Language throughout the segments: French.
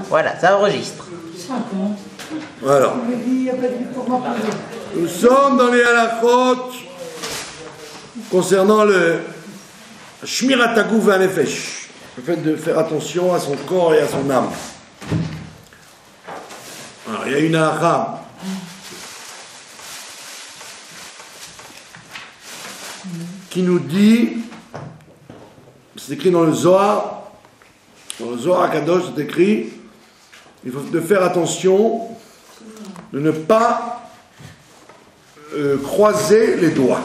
Voilà, ça enregistre. Voilà. Nous sommes dans les halachot concernant le Shmirat Haguf v'Hanefesh, le fait de faire attention à son corps et à son âme. Alors, il y a une halacha qui nous dit, c'est écrit dans le Zohar HaKadosh, c'est écrit, il faut de faire attention de ne pas croiser les doigts.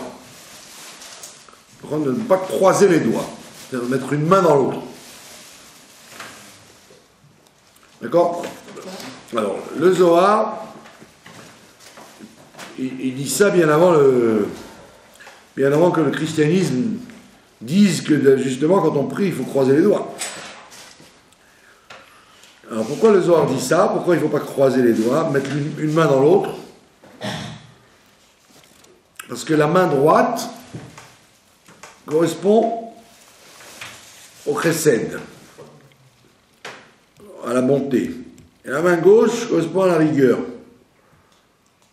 De ne pas croiser les doigts, c'est-à-dire de mettre une main dans l'autre. D'accord? Alors, le Zohar, il dit ça bien avant que le christianisme dise que justement quand on prie, il faut croiser les doigts. Alors pourquoi le Zohar dit ça? Pourquoi il ne faut pas croiser les doigts, mettre une main dans l'autre? Parce que la main droite correspond au chesed, à la bonté. Et la main gauche correspond à la rigueur.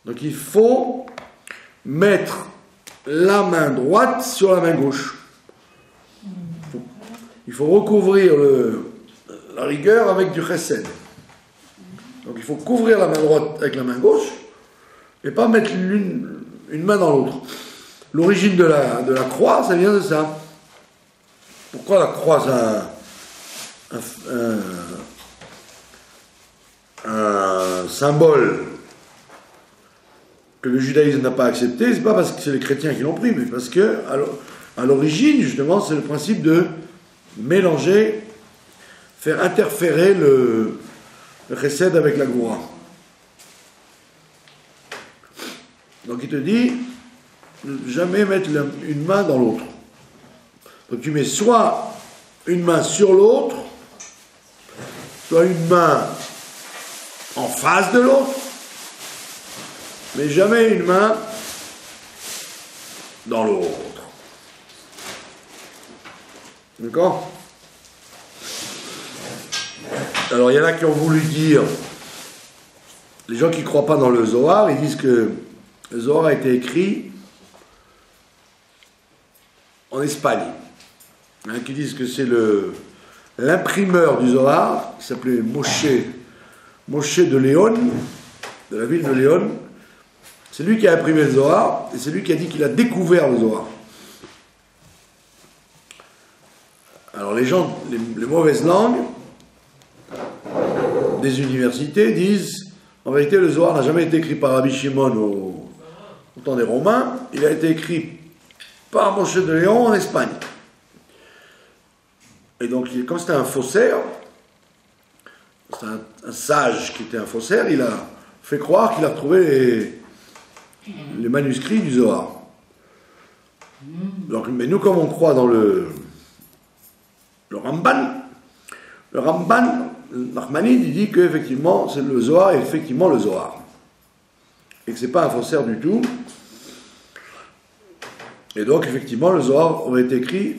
Donc il faut mettre la main droite sur la main gauche. Il faut recouvrir la rigueur avec du chesed. Donc il faut couvrir la main droite avec la main gauche et pas mettre une main dans l'autre. L'origine de la croix, ça vient de ça. Pourquoi la croix, c'est un symbole que le judaïsme n'a pas accepté? C'est pas parce que c'est les chrétiens qui l'ont pris, mais parce que à l'origine, justement, c'est le principe de mélanger, faire interférer le chesed avec la goura. Donc il te dit ne jamais mettre une main dans l'autre. Donc tu mets soit une main sur l'autre, soit une main en face de l'autre, mais jamais une main dans l'autre. D'accord? Alors il y en a qui ont voulu dire, les gens qui ne croient pas dans le Zohar, ils disent que le Zohar a été écrit en Espagne. Il y en a qui disent que c'est l'imprimeur du Zohar, qui s'appelait Moshe de Léon, de la ville de Léon. C'est lui qui a imprimé le Zohar, et c'est lui qui a dit qu'il a découvert le Zohar. Alors les gens, les mauvaises langues des universités disent, en vérité le Zohar n'a jamais été écrit par Rabbi Shimon au temps des Romains, il a été écrit par Moshe de Léon en Espagne. Et donc, comme c'était un faussaire, c'était un sage qui était un faussaire, il a fait croire qu'il a retrouvé les manuscrits du Zohar. Donc, mais nous, comme on croit dans le Ramban, Nachmanide, il dit qu'effectivement, c'est le Zohar est effectivement le Zohar. Et que c'est pas un faussaire du tout. Et donc, effectivement, le Zohar aurait été écrit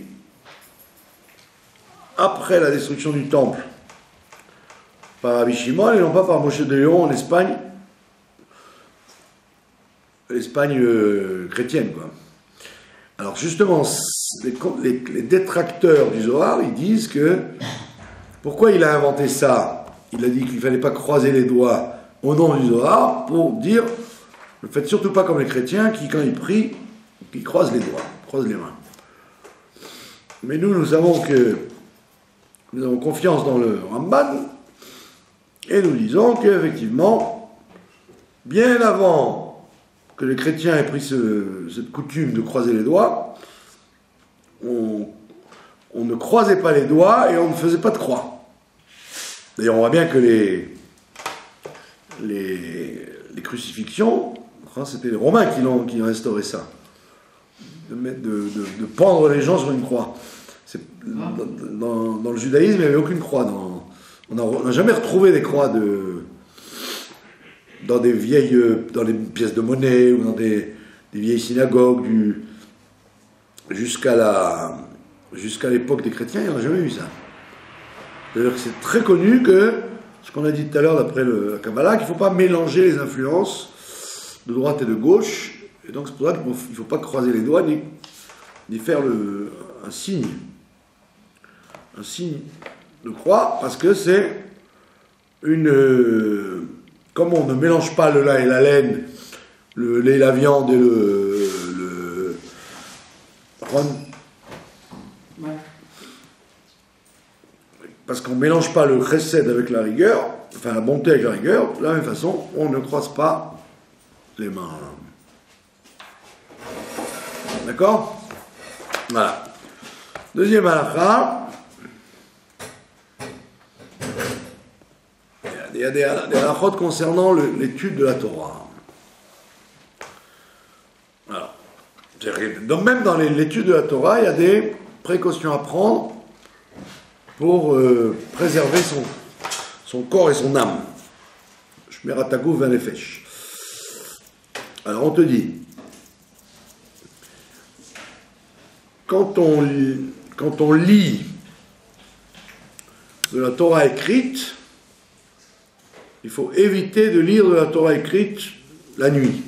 après la destruction du temple par Rabbi Shimon et non pas par Moshe de Léon en Espagne, l'Espagne chrétienne, quoi. Alors justement, les détracteurs du Zohar, ils disent que pourquoi il a inventé ça? Il a dit qu'il ne fallait pas croiser les doigts au nom du Zohar pour dire ne faites surtout pas comme les chrétiens qui, quand ils prient, ils croisent les doigts, croisent les mains. Mais nous savons que nous avons confiance dans le Ramban et nous disons qu'effectivement, bien avant que les chrétiens aient pris cette coutume de croiser les doigts, on ne croisait pas les doigts et on ne faisait pas de croix. D'ailleurs, on voit bien que les crucifixions, c'était les Romains qui ont restauré ça. De pendre les gens sur une croix. Dans le judaïsme, il n'y avait aucune croix. On n'a jamais retrouvé des croix dans des pièces de monnaie ou dans des vieilles synagogues jusqu'à l'époque des chrétiens, il n'y en a jamais eu ça. C'est-à-dire que c'est très connu que ce qu'on a dit tout à l'heure d'après la Kabbalah, qu'il ne faut pas mélanger les influences de droite et de gauche, et donc c'est pour ça qu'il ne faut pas croiser les doigts ni faire un signe de croix, parce que c'est comme on ne mélange pas le lin et la laine, le lait et la viande et le parce qu'on ne mélange pas le chesed avec la rigueur, enfin la bonté avec la rigueur, de la même façon, on ne croise pas les mains. D'accord? Voilà. Deuxième halakha. Il y a des halakhot concernant l'étude de la Torah. Alors, donc même dans l'étude de la Torah, il y a des précautions à prendre pour préserver son corps et son âme. Shmerataguf v'anefesh. Alors on te dit, quand on lit de la Torah écrite, il faut éviter de lire de la Torah écrite la nuit.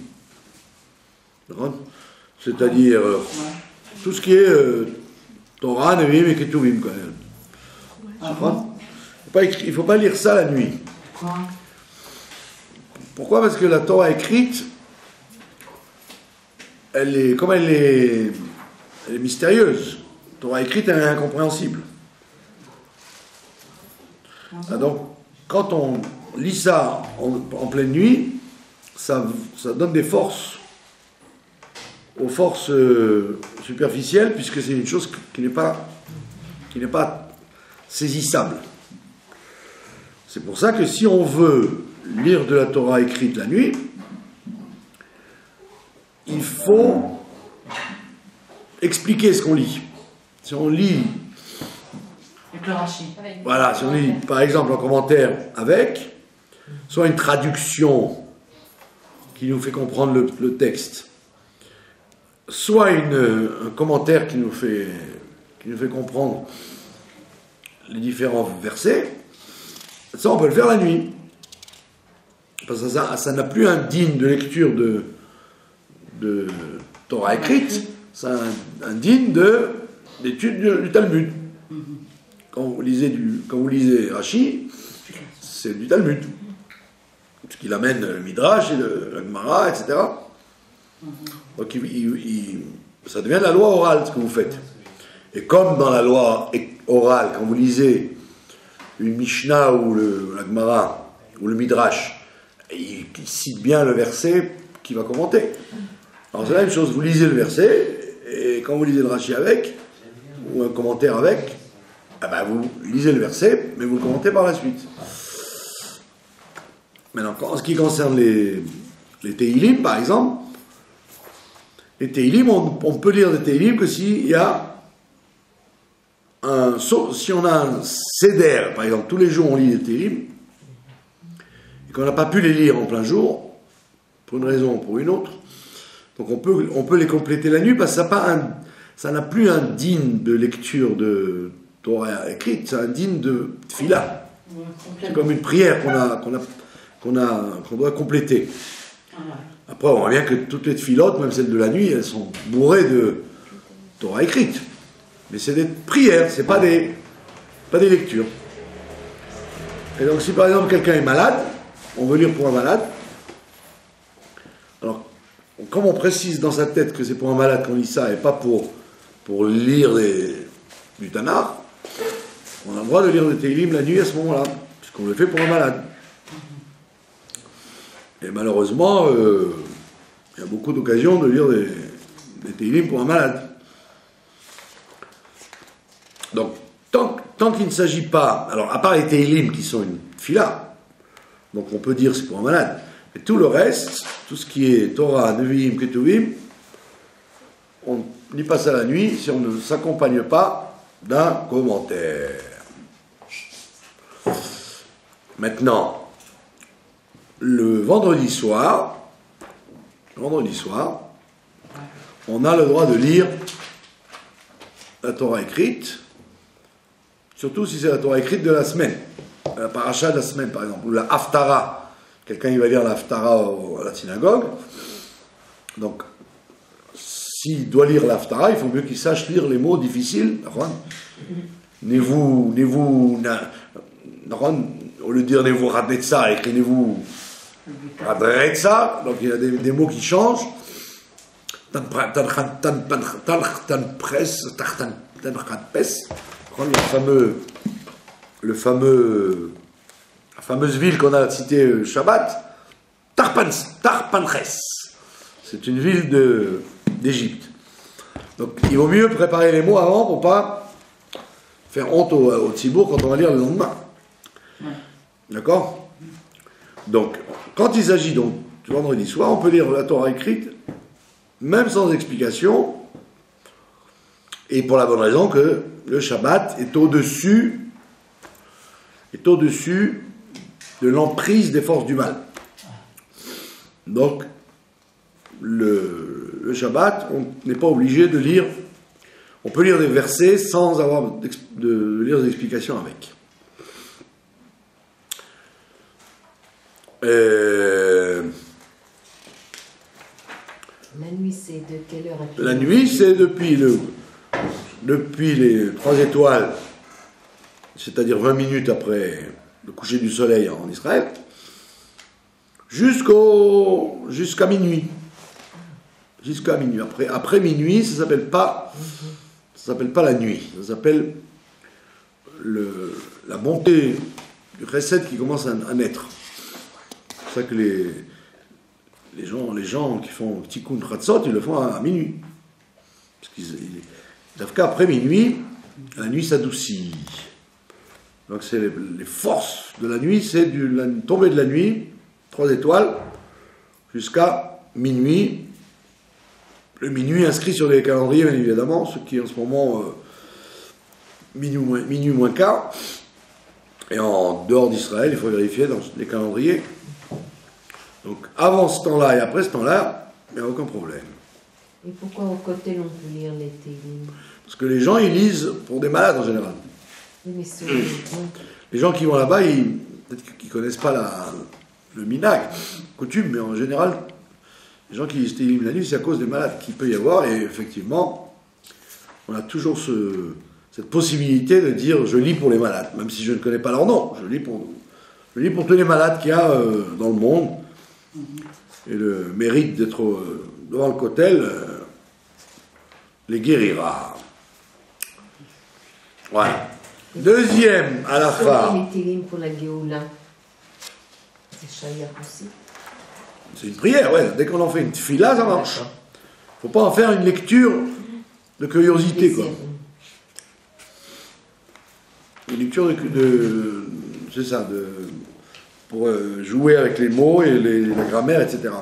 C'est-à-dire tout ce qui est Torah, Nevi'im et Ketuvim quand même. Il ne faut pas lire ça la nuit. Pourquoi? Parce que la Torah écrite, comme elle est mystérieuse. La Torah écrite, elle est incompréhensible. Donc, quand on lit ça en pleine nuit, ça donne des forces aux forces superficielles, puisque c'est une chose qui n'est pas saisissable. C'est pour ça que si on veut lire de la Torah écrite la nuit, il faut expliquer ce qu'on lit. Si on lit, voilà, si on lit par exemple un commentaire avec, soit une traduction qui nous fait comprendre le texte, soit un commentaire qui nous fait comprendre les différents versets, ça on peut le faire la nuit. Parce que ça n'a plus un digne de lecture de Torah écrite, c'est un digne d'étude du Talmud. Quand vous lisez Rashi, c'est du Talmud. Ce qu'il amène le Midrash et la Gemara, etc. Donc ça devient la loi orale, ce que vous faites. Et comme dans la loi orale, quand vous lisez une Mishnah ou la Gemara ou le Midrash, il cite bien le verset qui va commenter. Alors c'est la même chose, vous lisez le verset, et quand vous lisez le Rashi avec, ou un commentaire avec, vous lisez le verset, mais vous le commentez par la suite. Maintenant, en ce qui concerne les Tehillim, par exemple, les Tehillim, on peut lire des Tehillim que s'il y a si on a un Seder, par exemple, tous les jours on lit des Tehillim, et qu'on n'a pas pu les lire en plein jour, pour une raison ou pour une autre, donc on peut les compléter la nuit, parce que ça n'a plus un digne de lecture de Torah écrite, c'est un digne de tfila. C'est comme une prière qu'on doit compléter. Après, on voit bien que toutes les tfilotes, même celles de la nuit, elles sont bourrées de Torah écrite. Mais c'est des prières, c'est pas des lectures. Et donc, si par exemple quelqu'un est malade, on veut lire pour un malade, alors, comme on précise dans sa tête que c'est pour un malade qu'on lit ça et pas pour lire du Tanakh, on a le droit de lire le Tehillim la nuit à ce moment-là, puisqu'on le fait pour un malade. Et malheureusement, il y a beaucoup d'occasions de lire des Tehillim pour un malade. Donc, tant qu'il ne s'agit pas... Alors, à part les Tehillim qui sont une fila, donc on peut dire c'est pour un malade, mais tout le reste, tout ce qui est Torah, Nevi'im, Ketuvim, on lit pas ça la nuit si on ne s'accompagne pas d'un commentaire. Maintenant, le vendredi soir, on a le droit de lire la Torah écrite, surtout si c'est la Torah écrite de la semaine. la paracha de la semaine, par exemple, ou la Haftara. Quelqu'un, il va lire la Haftara à la synagogue. Donc, s'il doit lire la Haftara, il faut mieux qu'il sache lire les mots difficiles. Nevu, au lieu de dire Nevu Radetza, écrit Nevu Radetza. Donc, il y a des mots qui changent. La fameuse ville qu'on a citée Shabbat, Tarpanches. C'est une ville d'Égypte. Donc il vaut mieux préparer les mots avant pour pas faire honte au Tzibour quand on va lire le lendemain. D'accord? Donc, quand il s'agit donc du vendredi soir, on peut lire la Torah écrite, même sans explication, et pour la bonne raison que le Shabbat est au-dessus de l'emprise des forces du mal. Donc, le Shabbat, on n'est pas obligé de lire, on peut lire des versets sans avoir de lire des explications avec. La nuit, c'est de quelle heure à quelle La nuit, c'est depuis les 3 étoiles, c'est-à-dire 20 minutes après le coucher du soleil en Israël, jusqu'à minuit. Jusqu'à minuit. Après minuit, ça s'appelle pas la nuit. Ça s'appelle la montée du chesed qui commence à naître. C'est pour ça que les gens qui font tikkun chatzot, ils le font à minuit. Parce qu'ils savent qu'après minuit, la nuit s'adoucit. Donc c'est les forces de la nuit, c'est la tombée de la nuit, 3 étoiles, jusqu'à minuit. Le minuit inscrit sur les calendriers, bien évidemment, ce qui est en ce moment minuit moins quart. Et en dehors d'Israël, il faut vérifier dans les calendriers. Donc avant ce temps-là et après ce temps-là, il n'y a aucun problème. Et pourquoi au côté on peut lire les Télim? Parce que les gens, ils lisent pour des malades en général. Oui, mais c'est... Les gens qui vont là-bas, peut-être qu'ils ne connaissent pas le minag, coutume, mais en général, les gens qui lisent Télim la nuit, c'est à cause des malades qu'il peut y avoir. Et effectivement, on a toujours cette possibilité de dire je lis pour les malades, même si je ne connais pas leur nom. Je lis pour tous les malades qu'il y a dans le monde. Et le mérite d'être devant le kotel les guérira. Voilà. Deuxième halakha. Les Télim pour la Géoula, c'est Shayach aussi. C'est une prière, ouais. Dès qu'on en fait une tfila, ça marche. Faut pas en faire une lecture de curiosité, quoi. Une lecture c'est ça, pour jouer avec les mots et la grammaire, etc.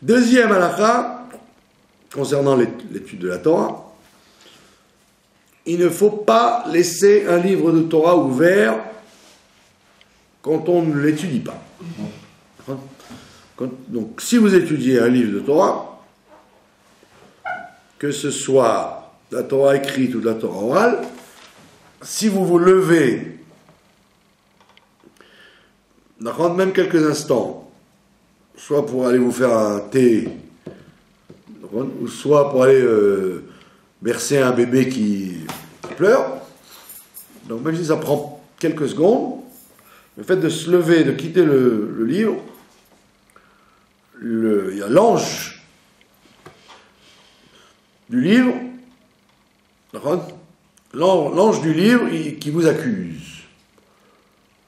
Deuxième halakha, concernant l'étude de la Torah, il ne faut pas laisser un livre de Torah ouvert quand on ne l'étudie pas. Donc, si vous étudiez un livre de Torah, que ce soit de la Torah écrite ou de la Torah orale, si vous vous levez, même quelques instants, soit pour aller vous faire un thé, ou soit pour aller bercer un bébé qui pleure, donc même si ça prend quelques secondes, le fait de se lever, de quitter le livre, il y a l'ange du livre, l'ange du livre qui vous accuse.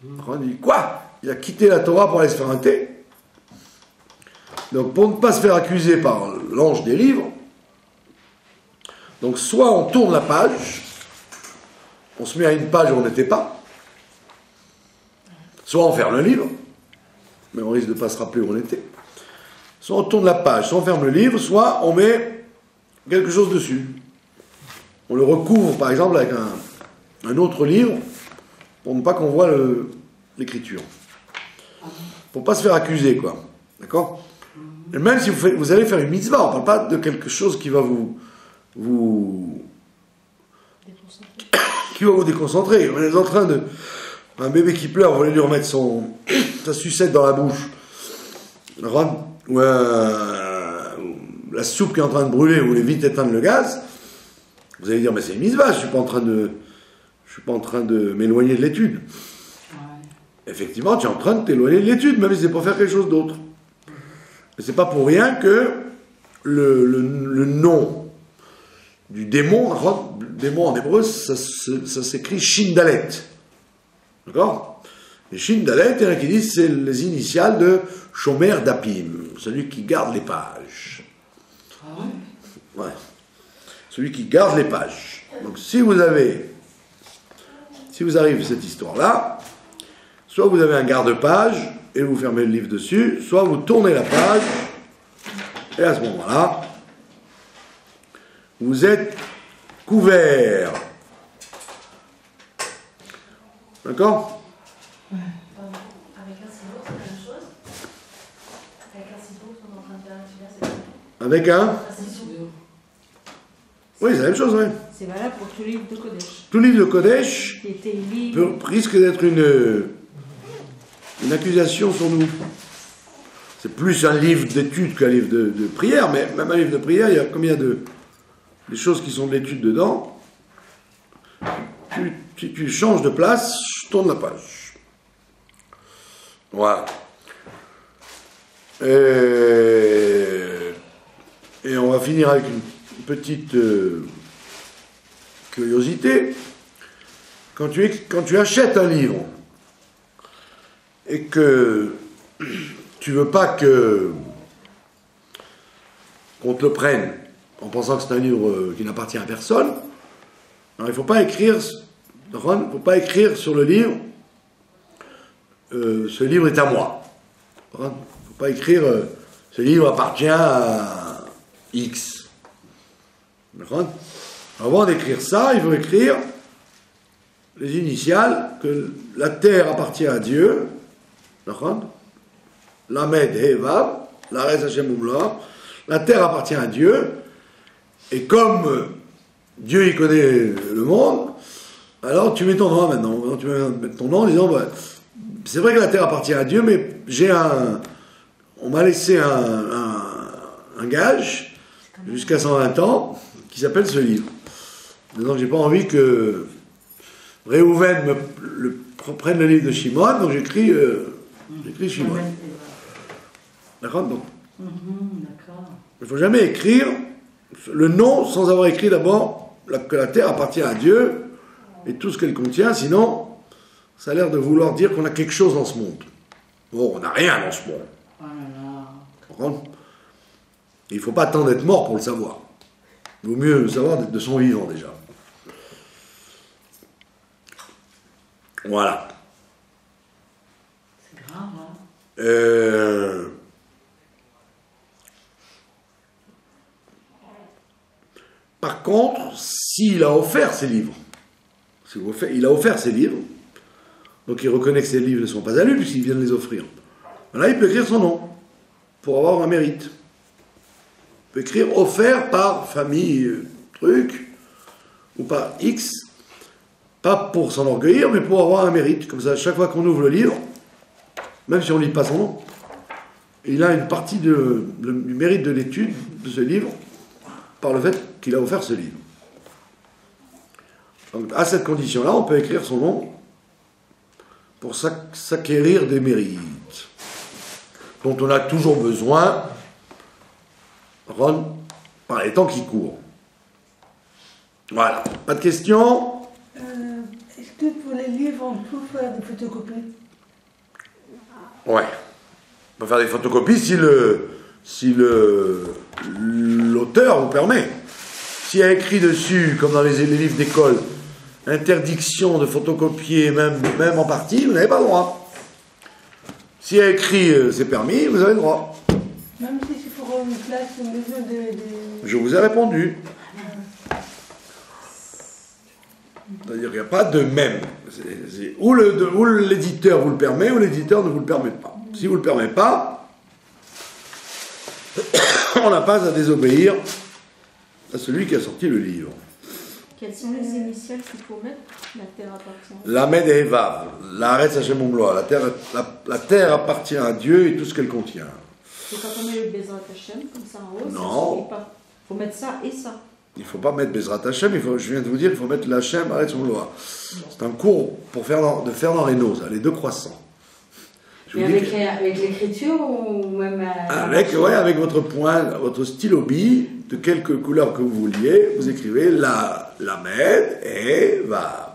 Il dit quoi? Il a quitté la Torah pour aller se faire un thé. Donc pour ne pas se faire accuser par l'ange des livres, donc soit on tourne la page, on se met à une page où on n'était pas, soit on ferme le livre, mais on risque de ne pas se rappeler où on était. Soit on tourne la page, soit on ferme le livre, soit on met quelque chose dessus. On le recouvre, par exemple, avec un autre livre, pour ne pas qu'on voit l'écriture. Pour ne pas se faire accuser, quoi. D'accord? Et même si vous allez faire une mitzvah, on ne parle pas de quelque chose qui va vous déconcentrer. On est en train Un bébé qui pleure, vous voulez lui remettre sa sucette dans la bouche. Ou la soupe qui est en train de brûler, vous voulez vite éteindre le gaz. Vous allez dire, mais c'est une mise-vache, je suis pas en train de m'éloigner de l'étude. Ouais. Effectivement, tu es en train de t'éloigner de l'étude, même si c'est pour faire quelque chose d'autre. Et c'est pas pour rien que le nom du démon en hébreu, ça s'écrit Shindalet. D'accord? Et Shindalet, il y en a qui disent c'est les initiales de Shomer Dapim, celui qui garde les pages. Ah ouais? Ouais. Celui qui garde les pages. Donc si vous arrive cette histoire-là, soit vous avez un garde-page et vous fermez le livre dessus, soit vous tournez la page, et à ce moment-là, vous êtes couvert. D'accord? Avec un ciseau, c'est la même chose? Avec un ciseau, on est en train de faire un filet, c'est avec un ciseau. Oui, c'est la même chose, oui. C'est valable pour tout livre de Kodesh. Tout livre de Kodesh Qui était libre. risque d'être une accusation sur nous. C'est plus un livre d'études qu'un livre de prière, mais même un livre de prière, comme il y a des choses qui sont de l'étude dedans, si tu changes de place, je tourne la page. Voilà. Et on va finir avec une petite curiosité. Quand tu achètes un livre et que tu veux pas qu'on te le prenne en pensant que c'est un livre qui n'appartient à personne, alors il ne faut pas écrire sur le livre ce livre est à moi. Il ne faut pas écrire ce livre appartient à X. Avant d'écrire ça, il faut écrire les initiales, que la terre appartient à Dieu, Lamed Hevav, la Res Hashem Oumla, la terre appartient à Dieu, et comme Dieu il connaît le monde, alors tu mets ton nom maintenant. Tu mets ton nom en disant, bah, c'est vrai que la terre appartient à Dieu, mais on m'a laissé un gage jusqu'à 120 ans qui s'appelle ce livre. Donc j'ai pas envie que Réhouven prenne le livre de Shimon, donc j'écris Shimon. D'accord? Donc, il ne faut jamais écrire le nom sans avoir écrit d'abord que la terre appartient à Dieu et tout ce qu'elle contient, sinon ça a l'air de vouloir dire qu'on a quelque chose dans ce monde. Bon, on n'a rien dans ce monde. Oh là là. Il ne faut pas attendre d'être mort pour le savoir. Il vaut mieux le savoir de son vivant déjà. Voilà. C'est grave, hein? Par contre, s'il a offert ses livres, il a offert ses livres, donc il reconnaît que ses livres ne sont pas à lui puisqu'il vient de les offrir. Là, il peut écrire son nom pour avoir un mérite. Il peut écrire offert par famille truc ou par X, pas pour s'enorgueillir, mais pour avoir un mérite. Comme ça, chaque fois qu'on ouvre le livre, même si on ne lit pas son nom, il a une partie du mérite de l'étude de ce livre par le fait qu'il a offert ce livre. Donc, à cette condition-là, on peut écrire son nom pour s'acquérir des mérites dont on a toujours besoin par les temps qui courent. Voilà. Pas de questions? Est-ce que pour les livres, on peut faire des photocopies? Ouais. On peut faire des photocopies si l'auteur vous permet. S'il y a écrit dessus, comme dans les livres d'école, interdiction de photocopier, même en partie, vous n'avez pas le droit. S'il y a écrit c'est permis, vous avez le droit. Même si c'est pour une classe, une maison de... Je vous ai répondu. C'est-à-dire qu'il n'y a pas de même. Ou l'éditeur vous le permet, ou l'éditeur ne vous le permet pas. Si vous ne le permet pas, on n'a pas à désobéir à celui qui a sorti le livre. Quelles sont les initiales qu'il faut mettre? La terre appartient. Lamed et Vav. L'Aretz Hashem Umloa. La terre appartient à Dieu et tout ce qu'elle contient. C'est quand on met le Bezrat Hashem, comme ça en haut, Non. il faut mettre ça et ça. Il ne faut pas mettre Bezrat Hashem, je viens de vous dire, il faut mettre l'Hashem Aretz Umloa. C'est un cours pour faire dans les noses, les deux croissants. Je Mais vous dis que- avec l'écriture ou même avec votre point, votre stylo bille, de quelque couleur que vous vouliez, vous écrivez Lamed et Vav.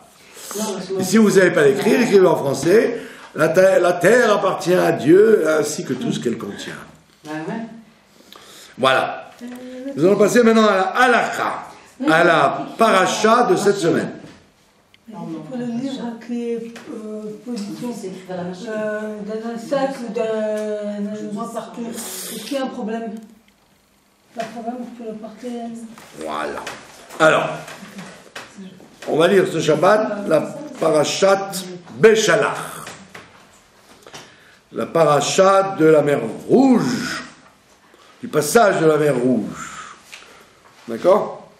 Et si vous ne savez pas l'écrire, écrivez en français. La terre appartient à Dieu ainsi que tout ce qu'elle contient. Ouais, ouais. Voilà. Nous allons passer maintenant à la halakha, à la paracha de cette semaine. Pour le livre qui est position C'est écrit à la machine. dans un sac ou dans un endroit partout, est-ce qu'il y a un problème? Pas de problème, je peux le porter. Voilà. Alors, on va lire ce Shabbat la parachat Béchalach. La paracha de la mer Rouge, du passage de la mer Rouge. D'accord?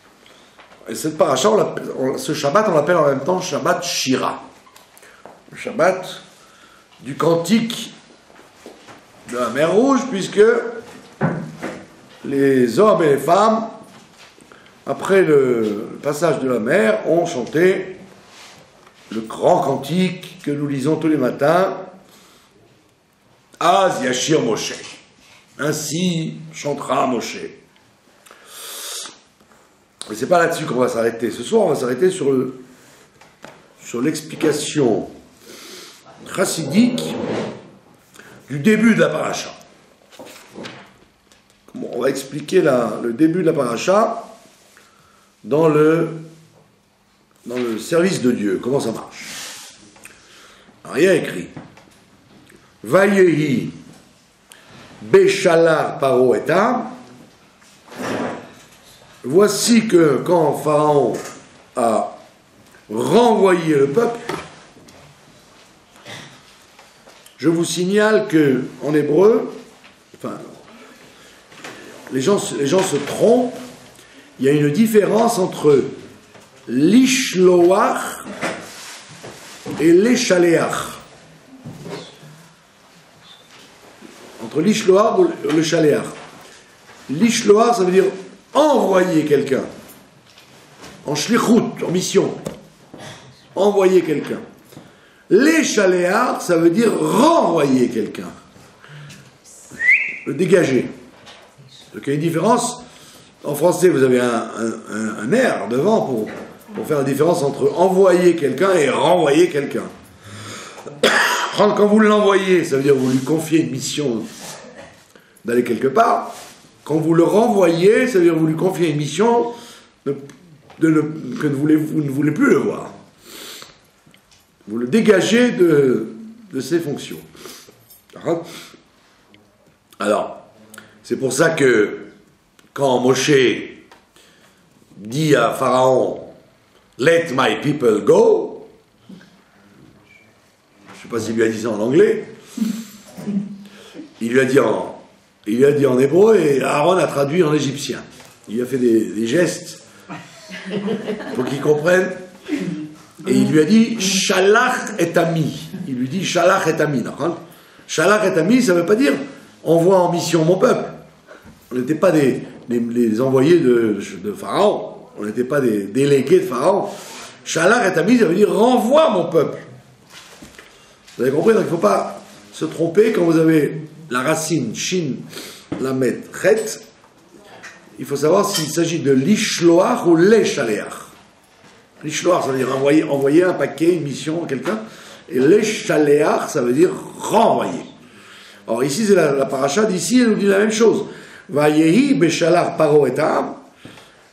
Et cette paracha, ce Shabbat, on l'appelle en même temps Shabbat Shira. Le Shabbat du cantique de la mer Rouge, puisque les hommes et les femmes, après le passage de la mer, ont chanté le grand cantique que nous lisons tous les matins. Az Yashir Moshe. Ainsi chantera Moshe. Mais c'est pas là-dessus qu'on va s'arrêter. Ce soir, on va s'arrêter sur l'explication chassidique du début de la paracha. On va expliquer le début de la paracha dans le service de Dieu. Comment ça marche? Alors, il y a écrit Vayehi Béchalar Paro Etam. Voici que quand Pharaon a renvoyé le peuple, je vous signale que en hébreu, enfin, les gens se trompent. Il y a une différence entre l'ishloach et l'échaléach. Entre l'ishloach et le chaléach. L'ishloach, ça veut dire envoyer quelqu'un. En shlichut, en mission. Envoyer quelqu'un. L'échaléach, ça veut dire renvoyer quelqu'un. Le dégager. Donc il y a une différence. En français, vous avez un R devant pour faire la différence entre envoyer quelqu'un et renvoyer quelqu'un. Quand vous l'envoyez, ça veut dire que vous lui confiez une mission d'aller quelque part. Quand vous le renvoyez, ça veut dire que vous lui confiez une mission que vous ne voulez plus le voir. Vous le dégagez de ses fonctions. Alors, c'est pour ça que quand Moshe dit à Pharaon « Let my people go », je ne sais pas s'il lui a dit ça en anglais, il lui a dit en hébreu et Aaron a traduit en égyptien. Il lui a fait des gestes pour qu'il comprenne. Et il lui a dit « Shalach et ami ». Il lui dit « Shalach et ami ». Shalach et ami, ça ne veut pas dire « envoie en mission mon peuple ». On n'était pas les envoyés de Pharaon. On n'était pas des délégués de Pharaon. Shalach et ami, ça veut dire « renvoie mon peuple ». Vous avez compris? Donc il ne faut pas se tromper quand vous avez la racine shin, lamet, chet. Il faut savoir s'il s'agit de l'ishloach ou l'échaléach. L'ishloach, ça veut dire envoyer un paquet, une mission à quelqu'un. Et l'échaléach, ça veut dire renvoyer. Or ici, c'est la paracha d'ici, elle nous dit la même chose. Vayehi Béchalar Paro Etam.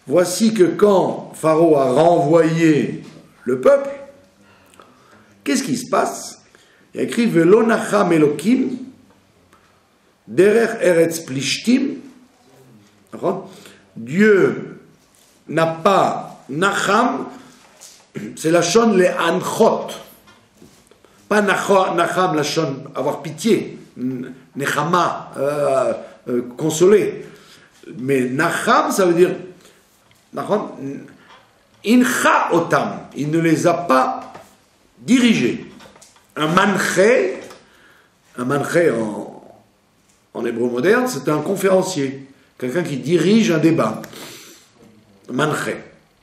Voici que quand Pharaon a renvoyé le peuple, qu'est-ce qui se passe? Il y a écrit Velo Nacham Elokim Derer Eretz Plishtim. Dieu n'a pas Nacham, c'est la shon le Anchot. Pas Nacham, la shon, avoir pitié. Nechama, consoler. Mais Nacham, ça veut dire Incha otam, il ne les a pas dirigés. Un manché en hébreu moderne, c'est un conférencier, quelqu'un qui dirige un débat. Manché,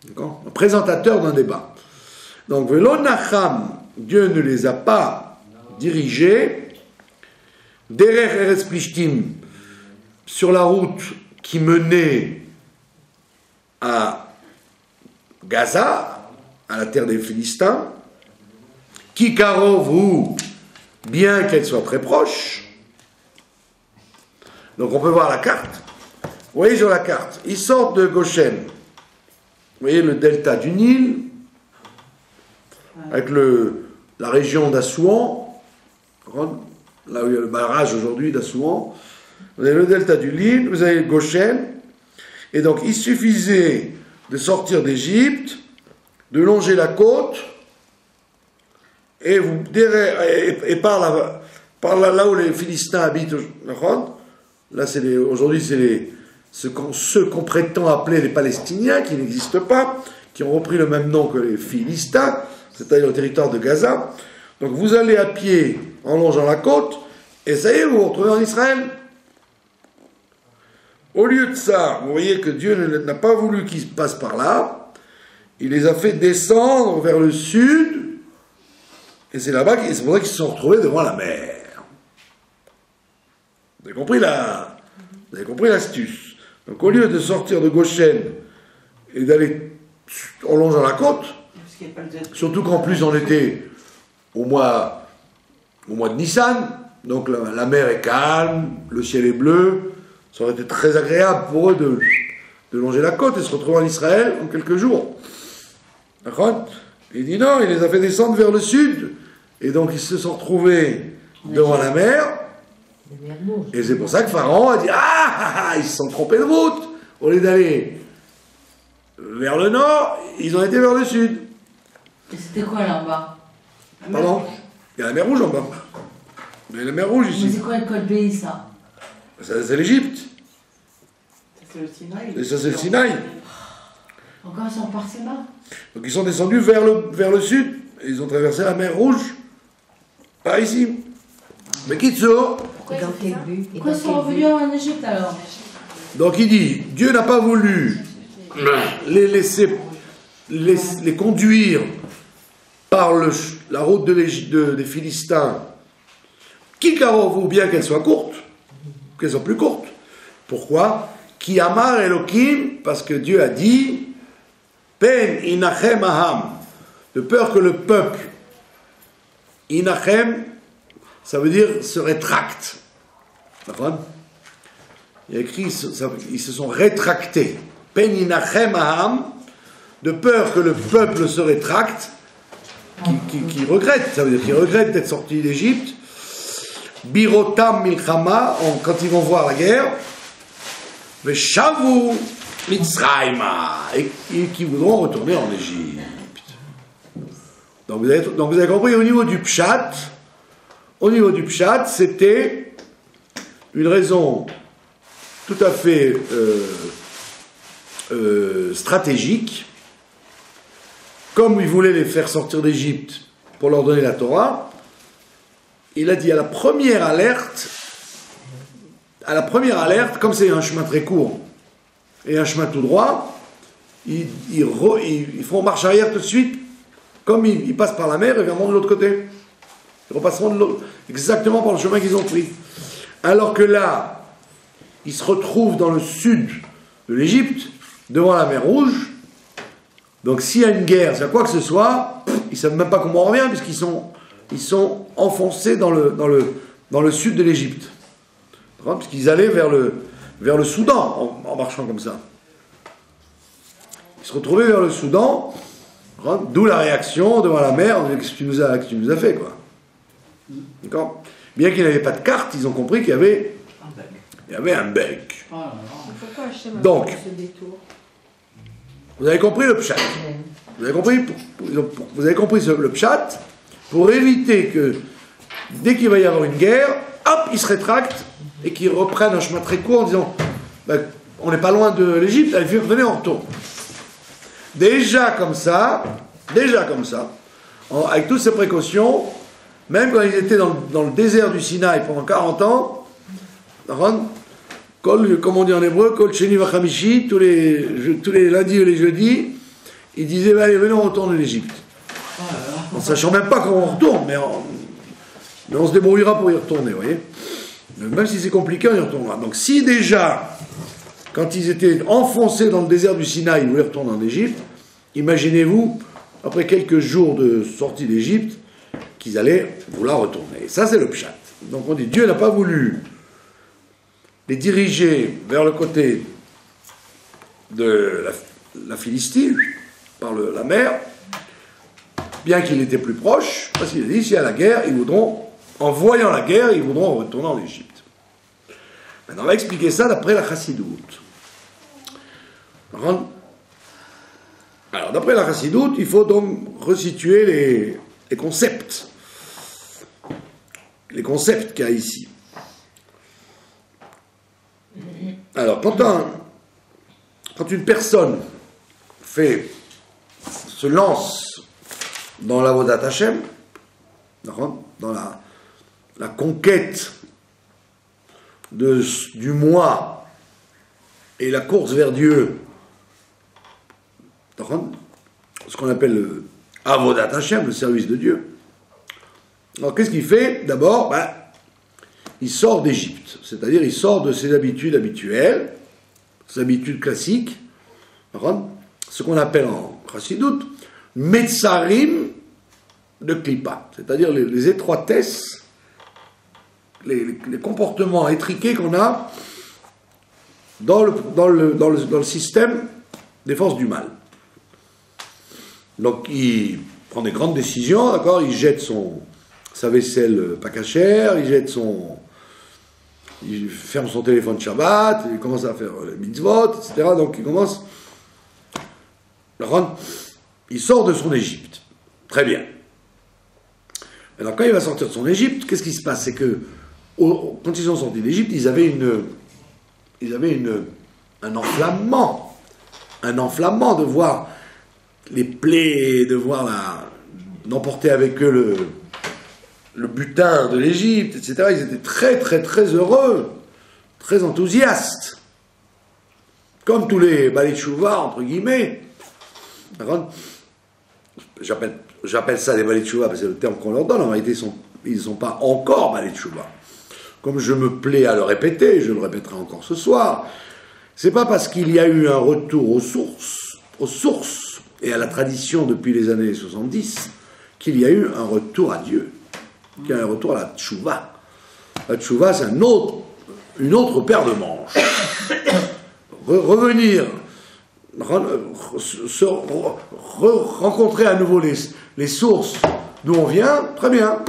d'accord, un présentateur d'un débat. Donc, velo nacham, Dieu ne les a pas dirigés. Derech Eretz Plishtim, sur la route qui menait à Gaza, à la terre des Philistins, Kikarov, ou bien qu'elle soit très proche. Donc on peut voir la carte. Vous voyez sur la carte, ils sortent de Goshen. Vous voyez le delta du Nil, avec la région d'Assouan, là où il y a le barrage aujourd'hui d'Assouan. Vous avez le delta du Nil, vous avez Goshen. Et donc il suffisait de sortir d'Égypte, de longer la côte, et par là où les Philistins habitent, là aujourd'hui c'est ceux qu'on prétend appeler les Palestiniens, qui n'existent pas, qui ont repris le même nom que les Philistins, c'est-à-dire le territoire de Gaza. Donc vous allez à pied en longeant la côte, et ça y est, vous vous retrouvez en Israël. Au lieu de ça, vous voyez que Dieu n'a pas voulu qu'ils passent par là, il les a fait descendre vers le sud, et c'est là-bas, c'est pour ça qu'ils se sont retrouvés devant la mer. Vous avez compris l'astuce. Donc au lieu de sortir de Goshen et d'aller en longeant la côte, surtout qu'en plus on était au mois de Nissan, donc la mer est calme, le ciel est bleu, ça aurait été très agréable pour eux de longer la côte et se retrouver en Israël en quelques jours. D'accord ? Il dit non, il les a fait descendre vers le sud, et donc ils se sont retrouvés devant la mer, et c'est pour ça que Pharaon a dit ils se sont trompés de route, au lieu d'aller vers le nord, ils ont été vers le sud. Et c'était quoi là en bas? Pardon? Il y a la mer Rouge en bas. Il y a la mer Rouge ici. Mais c'est quoi le code pays ça? C'est l'Égypte. C'est le Sinaï. Et ça c'est le Sinaï. Encore ils sont partis là? Donc ils sont descendus vers le sud, et ils ont traversé la mer Rouge, par ici. Mais Kitso, Pourquoi Dans il fait quel ça? but? Pourquoi ils sont revenus en Égypte alors? donc il dit, Dieu n'a pas voulu les laisser, les conduire par la route des Philistins, Kikarov, ou bien qu'elle soit courte, qu'elle soit plus courte. Pourquoi? Ki amar Elohim, parce que Dieu a dit, Pen inachem aham, de peur que le peuple, inachem, ça veut dire se rétracte. D'accord? Il y a écrit, ils se sont rétractés. Pen inachem aham, de peur que le peuple se rétracte, qui regrette, ça veut dire qu'il regrette d'être sorti d'Égypte. Birotam milchama, quand ils vont voir la guerre, Veshavu mitzrayma, et qui voudront retourner en Égypte. Donc vous avez compris, au niveau du pshat, c'était une raison tout à fait stratégique. Comme il voulait les faire sortir d'Égypte pour leur donner la Torah, il a dit à la première alerte, comme c'est un chemin très court et un chemin tout droit, ils font marche arrière tout de suite, comme ils passent par la mer et viendront de l'autre côté. Ils repasseront exactement par le chemin qu'ils ont pris. Alors que là, ils se retrouvent dans le sud de l'Égypte, devant la mer Rouge. Donc s'il y a une guerre, s'il y a quoi que ce soit, ils ne savent même pas comment on revient, puisqu'ils sont enfoncés dans le sud de l'Égypte. Puisqu'ils allaient vers le Soudan, en marchant comme ça. Ils se retrouvaient vers le Soudan, d'où la réaction devant la mer, qu'est-ce que tu nous as fait, quoi. D'accord? Bien qu'ils n'avaient pas de carte, ils ont compris qu'il y avait un bug. Pourquoi Hachem a Donc, fait ce détour? vous avez compris le pshat. Vous avez compris le pshat, pour éviter que, dès qu'il va y avoir une guerre, hop, ils se rétractent et qu'ils reprennent un chemin très court en disant on n'est pas loin de l'Égypte, allez, venez, on retourne. déjà comme ça, avec toutes ces précautions, même quand ils étaient dans le désert du Sinaï pendant 40 ans, comme on dit en hébreu, Kol Sheni Vachamishi, tous les lundis et les jeudis, ils disaient allez, venez, on retourne en Égypte. En sachant même pas comment on retourne, mais on se débrouillera pour y retourner, vous voyez. Même si c'est compliqué, on y retournera. Donc si déjà, quand ils étaient enfoncés dans le désert du Sinaï, ils voulaient retourner en Égypte, imaginez-vous, après quelques jours de sortie d'Égypte, qu'ils allaient vouloir retourner. Et ça, c'est le pshat. Donc on dit, Dieu n'a pas voulu les diriger vers le côté de la Philistie, par la mer, bien qu'il était plus proche, parce qu'il a dit, s'il y a la guerre, en voyant la guerre, ils voudront retourner en Égypte. Maintenant, on va expliquer ça d'après la Chassidoute. Alors, d'après la Chassidoute, il faut donc resituer les concepts. Les concepts qu'il y a ici. Alors, quand une personne se lance dans l'Avodat Hashem, dans la conquête du moi et la course vers Dieu, ce qu'on appelle le Avodat Hashem, le service de Dieu. Alors qu'est-ce qu'il fait? D'abord, il sort d'Égypte, c'est-à-dire il sort de ses habitudes habituelles, ses habitudes classiques, ce qu'on appelle en Chassidut, Metzarim de Klippa, c'est-à-dire les étroitesses, les comportements étriqués qu'on a dans le système des forces du mal. Donc il prend des grandes décisions, d'accord, il jette sa vaisselle pas cachère, il ferme son téléphone Shabbat, il commence à faire le mitzvot, etc. Donc il sort de son Égypte. Très bien. Alors quand il va sortir de son Égypte, qu'est-ce qui se passe? C'est que quand ils sont sortis d'Égypte, ils avaient un enflammement de voir les plaies, de voir d'emporter avec eux le butin de l'Égypte, etc. Ils étaient très très très heureux, très enthousiastes, comme tous les balais de chouva, entre guillemets. J'appelle ça des balais de chouva parce que c'est le terme qu'on leur donne. En réalité, ils ne sont pas encore balais de chouva. Comme je me plais à le répéter, je le répéterai encore ce soir, c'est pas parce qu'il y a eu un retour aux sources et à la tradition depuis les années 70 qu'il y a eu un retour à Dieu, qu'il y a eu un retour à la tchouva. La tchouva, c'est une autre paire de manches. Revenir, rencontrer à nouveau les sources d'où on vient, très bien.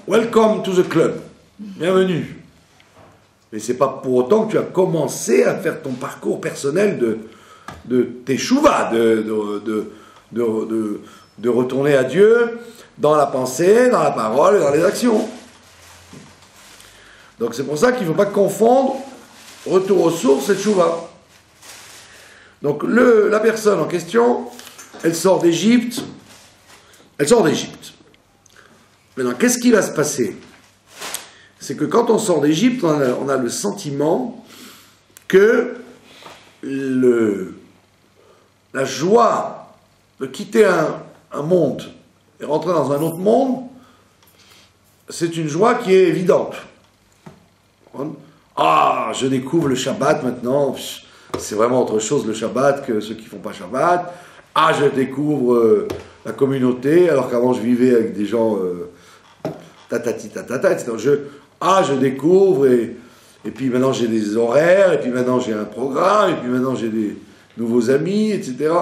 Welcome to the club. Bienvenue. Mais c'est pas pour autant que tu as commencé à faire ton parcours personnel de teshuva, de retourner à Dieu dans la pensée, dans la parole et dans les actions. Donc c'est pour ça qu'il ne faut pas confondre retour aux sources et teshuva. Donc la personne en question, elle sort d'Égypte. Maintenant, qu'est-ce qui va se passer? C'est que quand on sort d'Égypte, on a le sentiment que la joie de quitter un monde et rentrer dans un autre monde, c'est une joie qui est évidente. Ah, je découvre le Shabbat maintenant, c'est vraiment autre chose le Shabbat que ceux qui ne font pas Shabbat. Ah, je découvre la communauté, alors qu'avant je vivais avec des gens tatati tatata, etc. Je découvre, et puis maintenant j'ai des horaires, et puis maintenant j'ai un programme, et puis maintenant j'ai des nouveaux amis, etc.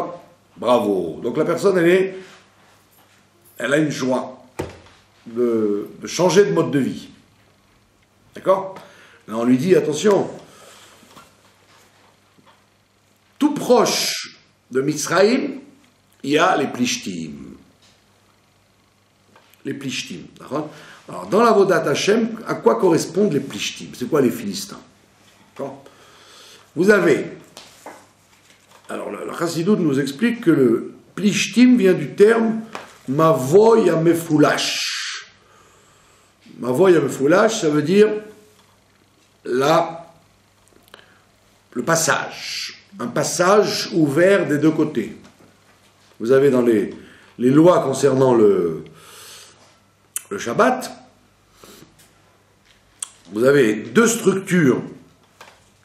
Bravo. Donc la personne, elle a une joie de changer de mode de vie. D'accord? Là, on lui dit, attention, tout proche de Mitzrayim, il y a les Plishtim. Les Plishtim, d'accord? Alors, dans la Vodat Hashem, à quoi correspondent les Plishtim? C'est quoi les Philistins? D'accord? Vous avez la Chassidut nous explique que le plishtim vient du terme mavoy amefulash. Mavoy amefulash, ça veut dire le passage. Un passage ouvert des deux côtés. Vous avez dans les lois concernant le Shabbat, vous avez deux structures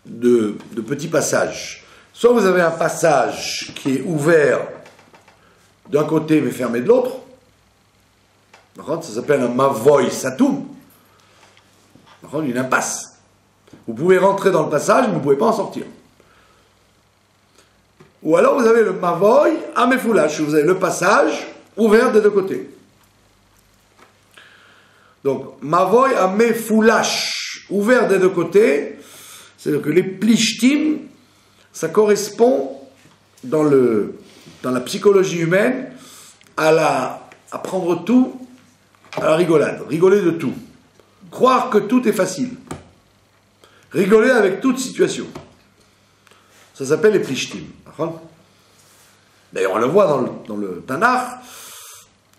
de petits passages. Soit vous avez un passage qui est ouvert d'un côté mais fermé de l'autre. Ça s'appelle un mavoy satum. Une impasse. Vous pouvez rentrer dans le passage, mais vous ne pouvez pas en sortir. Ou alors vous avez le mavoy amefulash. Vous avez le passage ouvert des deux côtés. Donc, mavoy amefulash, ouvert des deux côtés, c'est-à-dire que les plishtim, ça correspond dans la psychologie humaine à prendre tout à la rigolade, rigoler de tout, croire que tout est facile, rigoler avec toute situation. Ça s'appelle les plishtim. D'ailleurs, on le voit dans le Tanakh.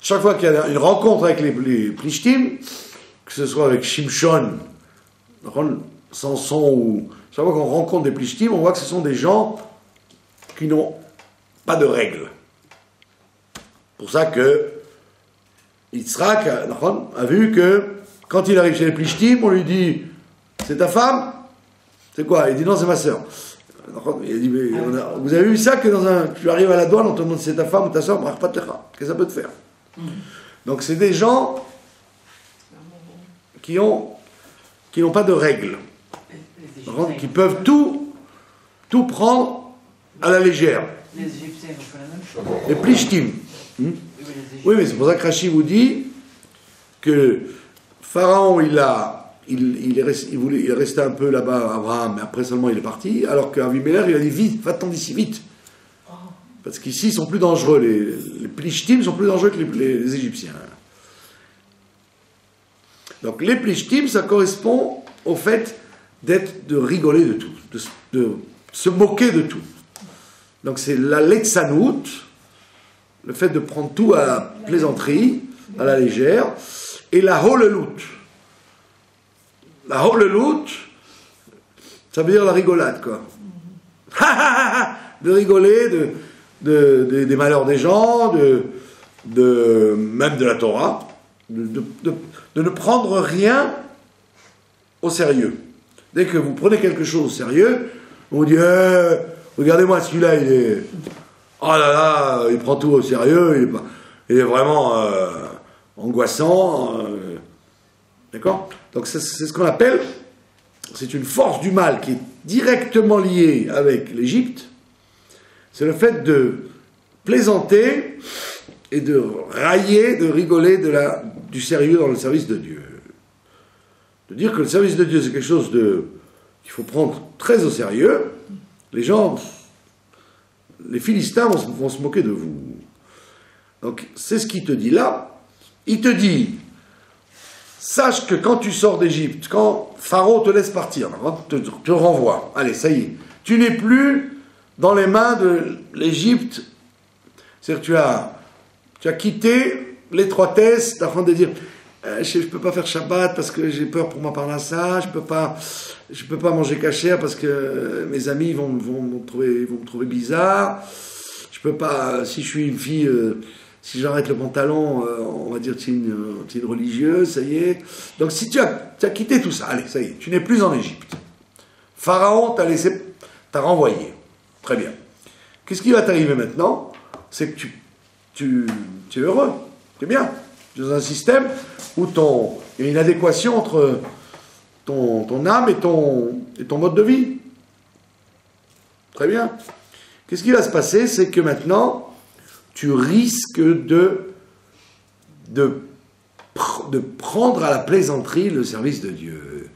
Chaque fois qu'il y a une rencontre avec les plishtim, que ce soit avec Shimshon, Samson, ou chaque fois qu'on rencontre des plishtim, on voit que ce sont des gens qui n'ont pas de règles. Pour ça que Yitzhak a vu que quand il arrive chez les plishtim, on lui dit « C'est ta femme ?» C'est quoi? Il dit « Non, c'est ma sœur. » Il a dit, mais vous avez vu ça que tu arrives à la douane, on te demande si c'est ta femme ou ta soeur, qu'est-ce que ça peut te faire? Donc c'est des gens qui n'ont pas de règles, qui peuvent tout prendre à la légère. Les Égyptiens n'ont pas la même chose. Les plishtim. Oui, mais c'est pour ça que Rashi vous dit que Pharaon, il est resté un peu là-bas, Abraham, mais après seulement il est parti, alors qu'Avimelech, il a dit vite, va-t'en d'ici, vite. Parce qu'ici, ils sont plus dangereux, les plishtim sont plus dangereux que les Égyptiens. Donc les plishtim, ça correspond au fait de rigoler de tout, de se moquer de tout. Donc c'est la letzanout, le fait de prendre tout à la plaisanterie, à la légère, et la holelout. La holelout, ça veut dire la rigolade, quoi. De rigoler des malheurs des gens, même de la Torah, de ne prendre rien au sérieux. Dès que vous prenez quelque chose au sérieux, on vous dit regardez-moi celui-là, il est... Oh là là, il prend tout au sérieux, il est vraiment angoissant. D'accord? Donc c'est ce qu'on appelle, c'est une force du mal qui est directement liée avec l'Égypte. C'est le fait de plaisanter et de railler, de rigoler du sérieux dans le service de Dieu. De dire que le service de Dieu c'est quelque chose qu'il faut prendre très au sérieux. Les gens, les Philistins vont se moquer de vous. Donc c'est ce qu'il te dit là. Il te dit, sache que quand tu sors d'Égypte, quand Pharaon te laisse partir, te renvoie, allez, ça y est, tu n'es plus dans les mains de l'Égypte. C'est-à-dire tu as quitté l'étroitesse afin de dire je ne peux pas faire Shabbat parce que j'ai peur pour ma parnassa, je peux pas manger cachère parce que mes amis vont me trouver bizarre, je peux pas, si je suis une fille, si j'arrête le pantalon, on va dire que c'est une religieuse, ça y est. Donc si tu as quitté tout ça, allez, ça y est, tu n'es plus en Égypte. Pharaon t'a renvoyé. Très bien. Qu'est-ce qui va t'arriver maintenant? C'est que tu es heureux, tu es bien. Tu es dans un système où il y a une adéquation entre ton âme et ton mode de vie. Très bien. Qu'est-ce qui va se passer? C'est que maintenant, tu risques de prendre à la plaisanterie le service de Dieu.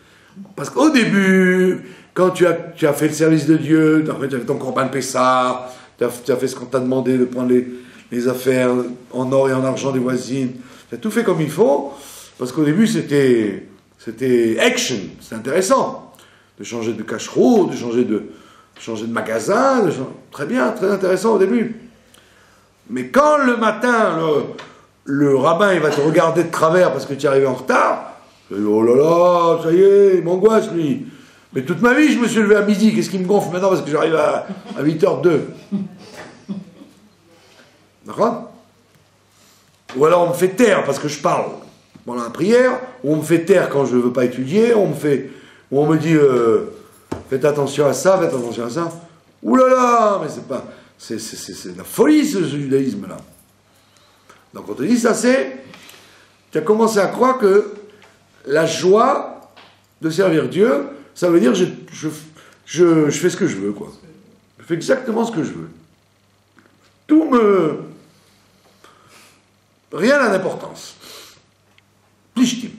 Parce qu'au début, quand tu as fait le service de Dieu, tu as fait ton Corban Pessah, tu as fait ce qu'on t'a demandé de prendre les affaires en or et en argent des voisines, tu as tout fait comme il faut, parce qu'au début c'était action, c'est intéressant, de changer de cacheroux, de changer changer de magasin, très bien, très intéressant au début. Mais quand le matin, le rabbin il va te regarder de travers parce que tu es arrivé en retard, oh là là, ça y est, il m'angoisse lui. Mais toute ma vie, je me suis levé à midi, qu'est-ce qui me gonfle maintenant parce que j'arrive à 8h02. D'accord? Ou alors on me fait taire parce que je parle pendant la prière, ou on me fait taire quand je ne veux pas étudier, ou on me dit faites attention à ça, faites attention à ça. Ouh là là, mais c'est pas... C'est de la folie ce judaïsme-là. Donc on te dit ça c'est... Tu as commencé à croire que la joie de servir Dieu, ça veut dire je fais ce que je veux, quoi. Je fais exactement ce que je veux. Tout me... Rien n'a d'importance. Plishtim.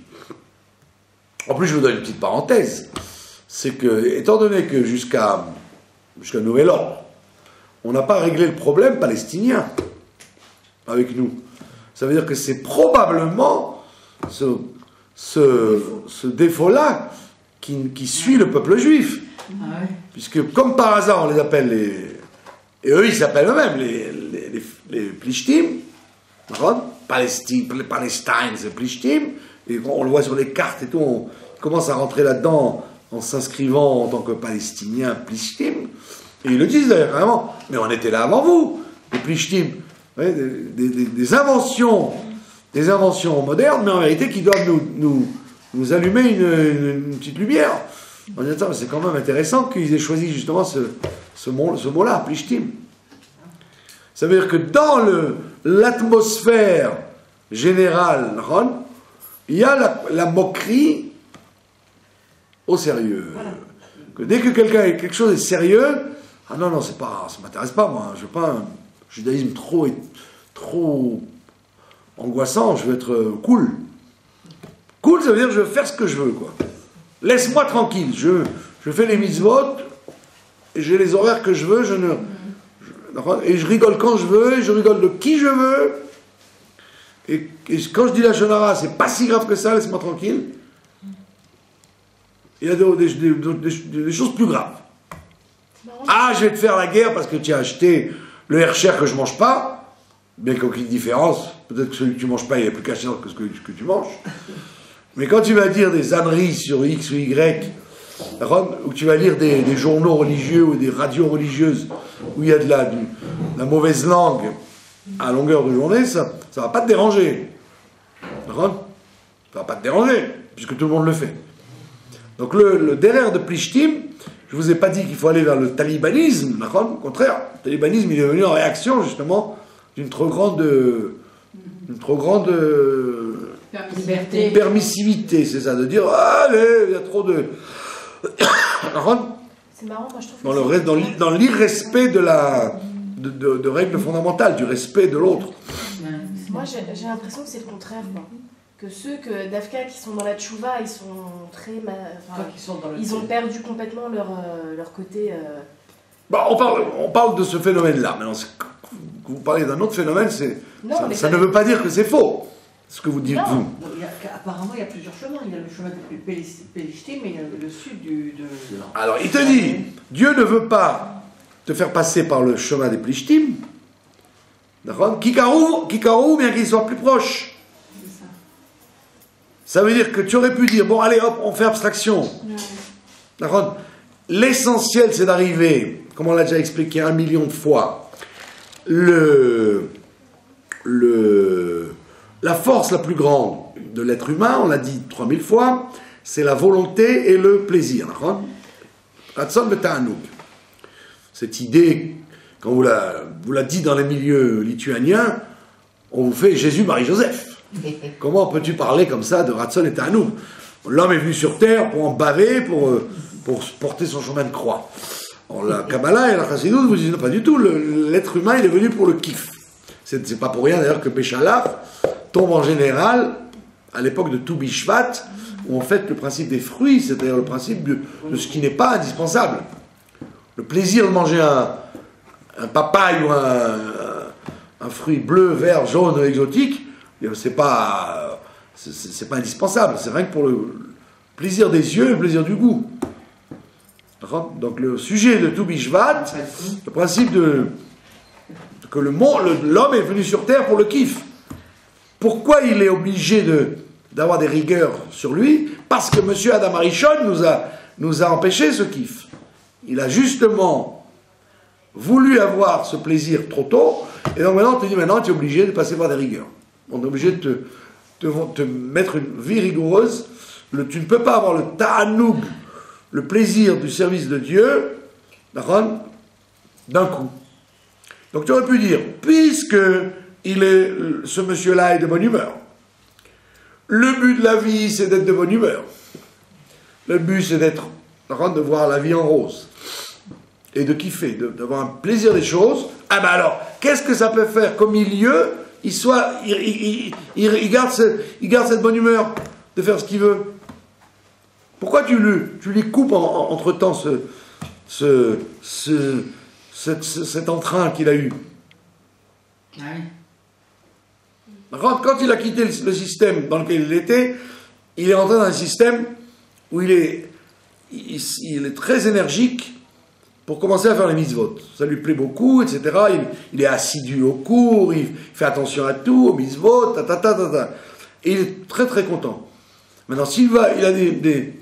En plus, je vous donne une petite parenthèse. C'est que, étant donné que jusqu'à nouvel ordre, on n'a pas réglé le problème palestinien avec nous. Ça veut dire que c'est probablement ce défaut-là qui suit le peuple juif. Ah ouais. Puisque, comme par hasard, on les appelle et eux, ils s'appellent eux-mêmes les Plishtim. Palestine, c'est Plishtim. Et on le voit sur les cartes et tout, on commence à rentrer là-dedans en s'inscrivant en tant que Palestinien Plishtim. Et ils le disent d'ailleurs carrément, mais on était là avant vous, les Plishtim. Des inventions modernes, mais en vérité qui doivent nous allumer une petite lumière. En disant, c'est quand même intéressant qu'ils aient choisi justement ce mot-là, Plishtim. Ça veut dire que dans l'atmosphère générale, il y a la moquerie au sérieux. Voilà. Que dès que quelque chose est sérieux, ah non, ça m'intéresse pas, moi, je veux pas un judaïsme trop angoissant, je veux être cool. Cool, ça veut dire que je veux faire ce que je veux, quoi. Laisse-moi tranquille, je fais les mitzvot, et j'ai les horaires que je veux, et je rigole quand je veux, et je rigole de qui je veux, et quand je dis la shonara, c'est pas si grave que ça, laisse-moi tranquille. Il y a des choses plus graves. Ah, je vais te faire la guerre parce que tu as acheté le Hercher que je mange pas, bien qu'aucune différence, peut-être que celui que tu manges pas, il est plus caché que ce que tu manges. Mais quand tu vas dire des âneries sur X ou Y, ou tu vas lire des journaux religieux ou des radios religieuses où il y a de la mauvaise langue à longueur de journée, ça va pas te déranger. Ça va pas te déranger, puisque tout le monde le fait. Donc le derrière de Plishtim, je ne vous ai pas dit qu'il faut aller vers le talibanisme, au contraire, le talibanisme il est venu en réaction justement d'une trop grande permissivité, c'est ça, de dire allez, il y a trop de... C'est marrant, moi je trouve dans l'irrespect de règles fondamentales, du respect de l'autre. Moi j'ai l'impression que c'est le contraire, quoi. Que ceux d'Afka qui sont dans la tchouva, ils sont très... ils ont perdu complètement leur côté... on parle de ce phénomène-là. Maintenant, vous parlez d'un autre phénomène, ça ne veut pas dire que c'est faux, ce que vous dites, vous. Apparemment, il y a plusieurs chemins. Il y a le chemin de Pélishtim, mais il y a le sud Alors, il te dit, Dieu ne veut pas te faire passer par le chemin des Plishtim, d'accord? Kikarou, bien qu'il soit plus proche. Ça veut dire que tu aurais pu dire, bon allez hop, on fait abstraction. D'accord? L'essentiel c'est d'arriver, comme on l'a déjà expliqué 1 million de fois, la force la plus grande de l'être humain, on l'a dit 3000 fois, c'est la volonté et le plaisir. D'accord? Ratson beta'anoug. Cette idée, quand vous la dites dans les milieux lituaniens, on vous fait Jésus, Marie, Joseph. Comment peux-tu parler comme ça de Ratson et Ta'anoug? L'homme est venu sur terre pour en baver, pour porter son chemin de croix. Alors, la Kabbalah et la Chassidut vous disent non, pas du tout. L'être humain, il est venu pour le kiff. C'est pas pour rien d'ailleurs que Béchalaf tombe en général à l'époque de Tou Bishvat, où en fait le principe des fruits, c'est-à-dire le principe de ce qui n'est pas indispensable. Le plaisir de manger un papaye ou un fruit bleu, vert, jaune, exotique, c'est pas indispensable, c'est rien que pour le plaisir des yeux et le plaisir du goût. Donc le sujet de tout Bishvat, le principe que l'homme est venu sur terre pour le kiff. Pourquoi il est obligé d'avoir des rigueurs sur lui? Parce que M. Adam Arishon nous a empêché ce kiff. Il a justement voulu avoir ce plaisir trop tôt, et donc maintenant on te dit, maintenant tu es obligé de passer par des rigueurs. On est obligé de te mettre une vie rigoureuse. Tu ne peux pas avoir le ta'anoug, le plaisir du service de Dieu, d'un coup. Donc tu aurais pu dire, puisque ce monsieur-là est de bonne humeur, le but de la vie c'est d'être de bonne humeur. Le but c'est de voir la vie en rose. Et de kiffer, d'avoir un plaisir des choses. Ah ben alors, qu'est-ce que ça peut faire qu'au milieu, il garde cette bonne humeur de faire ce qu'il veut? Pourquoi tu lui coupes entre-temps cet entrain qu'il a eu? Quand il a quitté le système dans lequel il était, il est rentré dans un système où il est très énergique pour commencer à faire les mitzvot. Ça lui plaît beaucoup, etc. Il est assidu au cours, il fait attention à tout, aux mitzvot, et il est très très content. Maintenant, il a des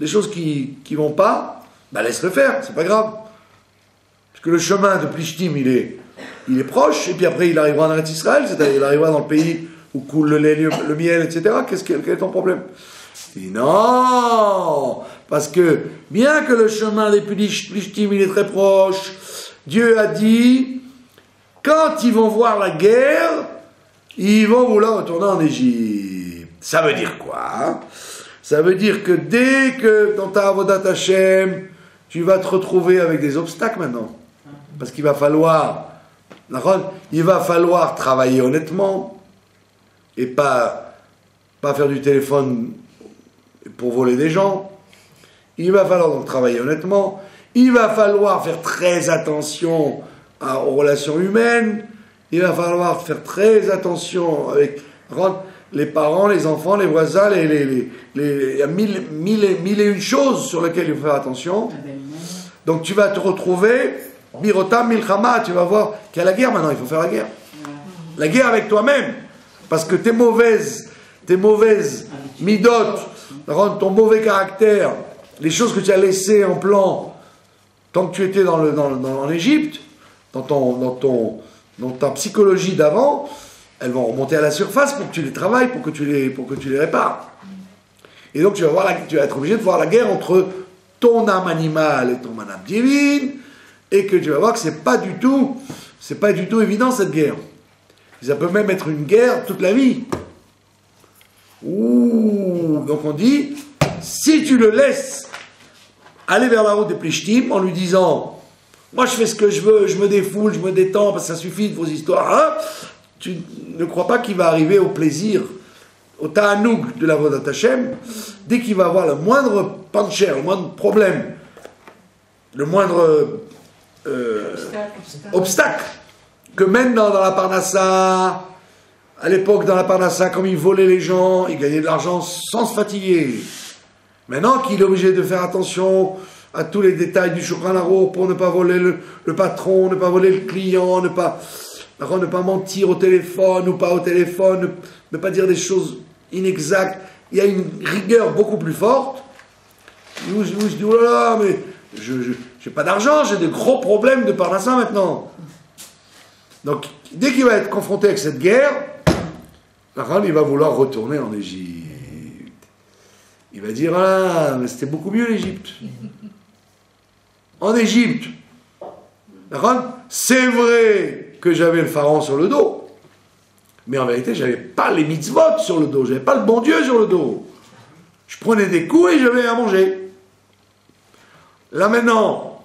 choses qui vont pas, ben laisse-le faire, c'est pas grave. Parce que le chemin de Plishtim, il est proche, et puis après il arrivera en Eretz Israël, c'est-à-dire il arrivera dans le pays où coule le lait, le miel, etc. Quel est ton problème? Il dit non, parce que bien que le chemin des Plishtim il est très proche, Dieu a dit, quand ils vont voir la guerre, ils vont vouloir retourner en Égypte. Ça veut dire quoi? Ça veut dire que dès que dans ta Avodat Hashem, tu vas te retrouver avec des obstacles maintenant. Parce qu'il va falloir travailler honnêtement et pas faire du téléphone pour voler des gens. Il va falloir donc travailler honnêtement. Il va falloir faire très attention aux relations humaines. Il va falloir faire très attention avec les parents, les enfants, les voisins. Il y a mille et une choses sur lesquelles il faut faire attention. Donc tu vas te retrouver, Mirotam Milchama, tu vas voir qu'il y a la guerre maintenant, il faut faire la guerre. La guerre avec toi-même. Parce que tes mauvaises midot, ton mauvais caractère, les choses que tu as laissées en plan, tant que tu étais en Égypte, dans ta psychologie d'avant, elles vont remonter à la surface pour que tu les travailles, pour que tu les répares. Et donc tu vas être obligé de voir la guerre entre ton âme animale et ton âme divine, et que tu vas voir que c'est pas du tout évident cette guerre. Ça peut même être une guerre toute la vie. Ouh, donc on dit, si tu le laisses aller vers la route des Plishtim en lui disant, moi je fais ce que je veux, je me défoule, je me détends, parce que ça suffit de vos histoires, hein, tu ne crois pas qu'il va arriver au plaisir, au ta'anoug de la Avodat Hashem, dès qu'il va avoir le moindre pancher, le moindre problème, le moindre obstacle, que même dans la Parnassa, à l'époque dans la Parnassa, comme il volait les gens, il gagnait de l'argent sans se fatiguer. Maintenant qu'il est obligé de faire attention à tous les détails du Shulchan Aruch pour ne pas voler le patron, ne pas voler le client, ne pas mentir au téléphone ou pas au téléphone, ne pas dire des choses inexactes. Il y a une rigueur beaucoup plus forte. Il se dit, oh là là, mais je n'ai pas d'argent, j'ai de gros problèmes de Parnassa maintenant. Donc, dès qu'il va être confronté avec cette guerre, il va vouloir retourner en Égypte. Il va dire, ah, mais c'était beaucoup mieux l'Égypte. En Égypte, c'est vrai que j'avais le pharaon sur le dos, mais en vérité, je n'avais pas les mitzvot sur le dos, je n'avais pas le bon Dieu sur le dos. Je prenais des coups et j'avais à manger. Là maintenant,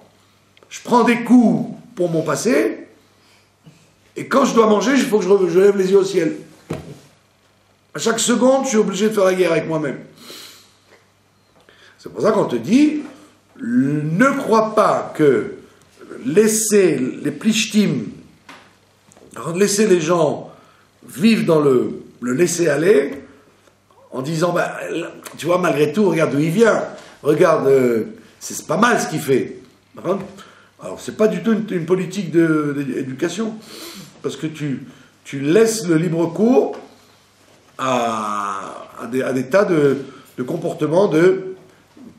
je prends des coups pour mon passé, et quand je dois manger, il faut que je lève les yeux au ciel. À chaque seconde, je suis obligé de faire la guerre avec moi-même. C'est pour ça qu'on te dit, ne crois pas que laisser les plishtim, laisser les gens vivre dans le laisser-aller, en disant, bah, tu vois, malgré tout, regarde d'où il vient, regarde c'est pas mal ce qu'il fait. Alors, c'est pas du tout une politique d'éducation, parce que tu laisses le libre cours à des tas de comportements de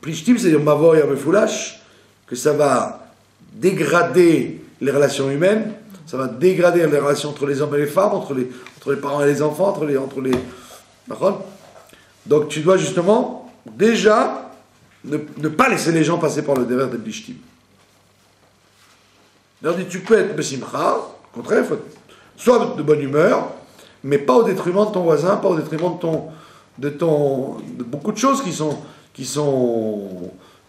plishtim, c'est-à-dire mavoy amefoulash, que ça va dégrader les relations humaines, ça va dégrader les relations entre les hommes et les femmes, entre les parents et les enfants, entre les d'accord. Donc tu dois justement déjà ne pas laisser les gens passer par le derrière des plishtim. Tu peux être besimcha, au contraire, il faut être soit de bonne humeur, mais pas au détriment de ton voisin, pas au détriment de beaucoup de choses qui sont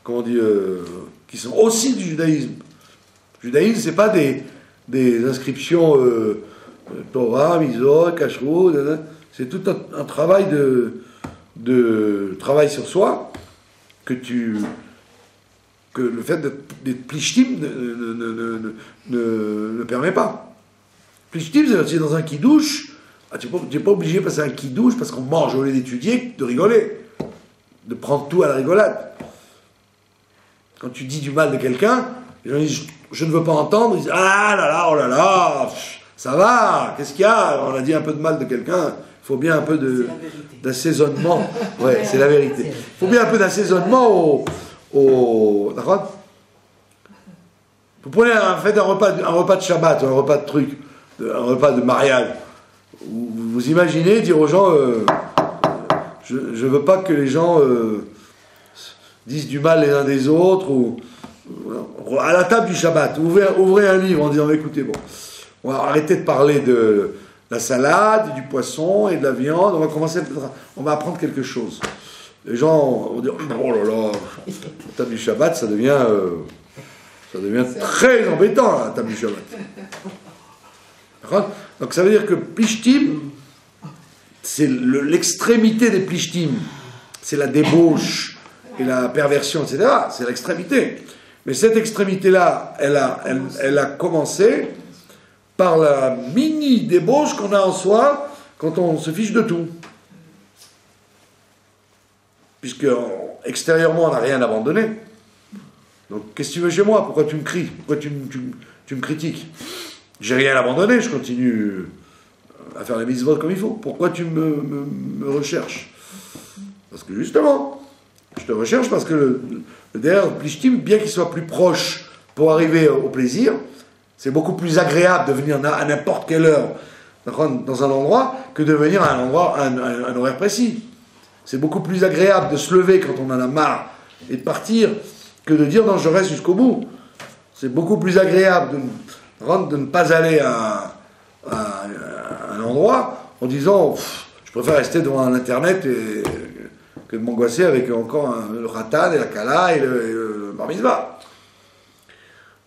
comment dire, qui sont aussi du judaïsme. Le judaïsme, c'est pas des inscriptions Torah, Mitzvot, Kashrut, c'est tout un travail de travail sur soi que le fait d'être plishtim ne permet pas. Plishtim, c'est dans un kidouche. Tu n'es pas obligé de passer un kidouche parce qu'on mange au lieu d'étudier, de rigoler, de prendre tout à la rigolade. Quand tu dis du mal de quelqu'un, les gens disent je ne veux pas entendre, ils disent ah là là, oh là là, ça va, qu'est-ce qu'il y a? On a dit un peu de mal de quelqu'un, il faut bien un peu d'assaisonnement. Ouais, c'est la vérité. Il faut bien un peu d'assaisonnement d'accord? Vous prenez faites un repas de Shabbat, un repas de truc, un repas de mariage. Vous imaginez dire aux gens je ne veux pas que les gens disent du mal les uns des autres, ou à la table du Shabbat, ouvrez un livre en disant écoutez, bon, on va arrêter de parler de la salade, du poisson et de la viande, on va apprendre quelque chose. Les gens vont dire oh là là, la table du Shabbat, ça devient très embêtant, la table du Shabbat. Donc ça veut dire que plishtim, c'est l'extrémité des plishtim, c'est la débauche et la perversion, etc. C'est l'extrémité. Mais cette extrémité-là, elle a commencé par la mini débauche qu'on a en soi quand on se fiche de tout. Puisque extérieurement, on n'a rien abandonné. Donc, qu'est-ce que tu veux chez moi? Pourquoi tu me cries? Pourquoi tu me critiques? J'ai rien abandonné, je continue à faire les mitzvot comme il faut. Pourquoi tu me recherches? Parce que justement, je te recherche parce que le derrière plishtim, bien qu'il soit plus proche pour arriver au plaisir, c'est beaucoup plus agréable de venir à n'importe quelle heure dans un endroit que de venir à un horaire précis. C'est beaucoup plus agréable de se lever quand on en a marre et de partir que de dire non, je reste jusqu'au bout. C'est beaucoup plus agréable de ne pas aller à un endroit en disant je préfère rester devant l'internet que de m'angoisser avec encore le ratan et la kala et le bar mitzvah.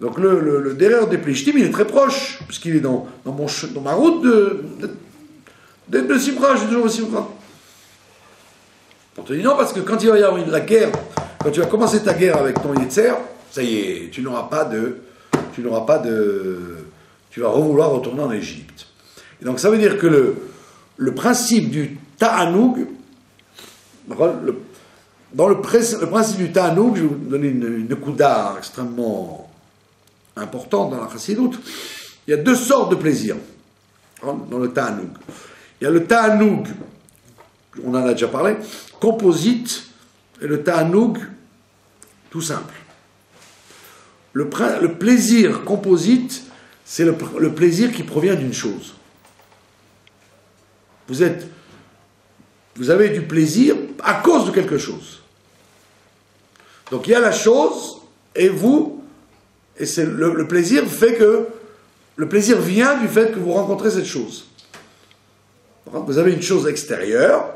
Donc le derrière des plishtim, il est très proche, puisqu'il est dans ma route de Simcha, je suis toujours au Simcha. On te dit non, parce que quand il va y avoir la guerre, quand tu vas commencer ta guerre avec ton Yetzer, ça y est, tu vas vouloir retourner en Égypte. Et donc ça veut dire que le principe du ta'anoug, dans le principe du ta'anoug, je vais vous donner une kouda extrêmement importante dans la chassidoute. Il y a deux sortes de plaisir dans le ta'anoug. Il y a le ta'anoug, on en a déjà parlé, composite, et le ta'anoug tout simple. Le plaisir composite, c'est le plaisir qui provient d'une chose. Vous avez du plaisir à cause de quelque chose. Donc il y a la chose, et c'est le plaisir fait que, le plaisir vient du fait que vous rencontrez cette chose. Vous avez une chose extérieure,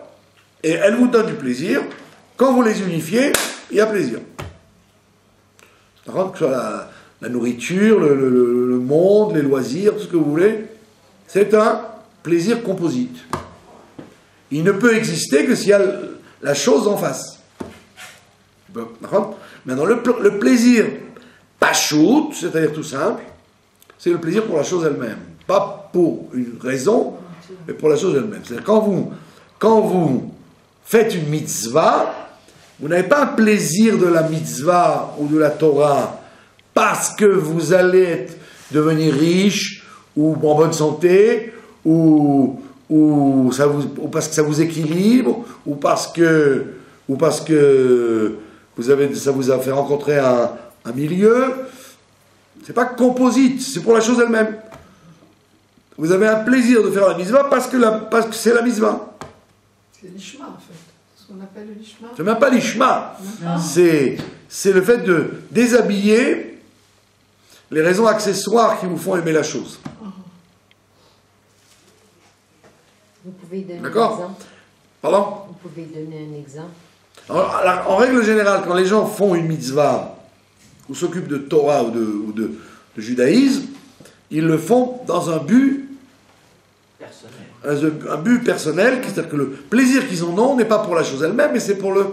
et elle vous donne du plaisir. Quand vous les unifiez, il y a plaisir. Que ce soit la nourriture, le monde, les loisirs, tout ce que vous voulez, c'est un plaisir composite. Il ne peut exister que s'il y a la chose en face. Maintenant, le plaisir pachout, c'est-à-dire tout simple, c'est le plaisir pour la chose elle-même. Pas pour une raison, mais pour la chose elle-même. C'est-à-dire quand vous faites une mitzvah, vous n'avez pas un plaisir de la mitzvah ou de la Torah parce que vous allez devenir riche ou en bonne santé ou parce que ça vous équilibre ou parce que ça vous a fait rencontrer un milieu. C'est pas composite, c'est pour la chose elle-même. Vous avez un plaisir de faire la mitzvah parce que c'est la mitzvah. C'est l'ishma en fait. C'est ce qu'on appelle le lishma. C'est même pas l'ishma. C'est le fait de déshabiller les raisons accessoires qui vous font aimer la chose. Vous pouvez donner un D'accord? exemple? Pardon? Vous pouvez donner un exemple? Alors, en règle générale, quand les gens font une mitzvah ou s'occupent de Torah ou de judaïsme, ils le font dans un but personnel, c'est-à-dire que le plaisir qu'ils en ont n'est pas pour la chose elle-même, mais c'est pour la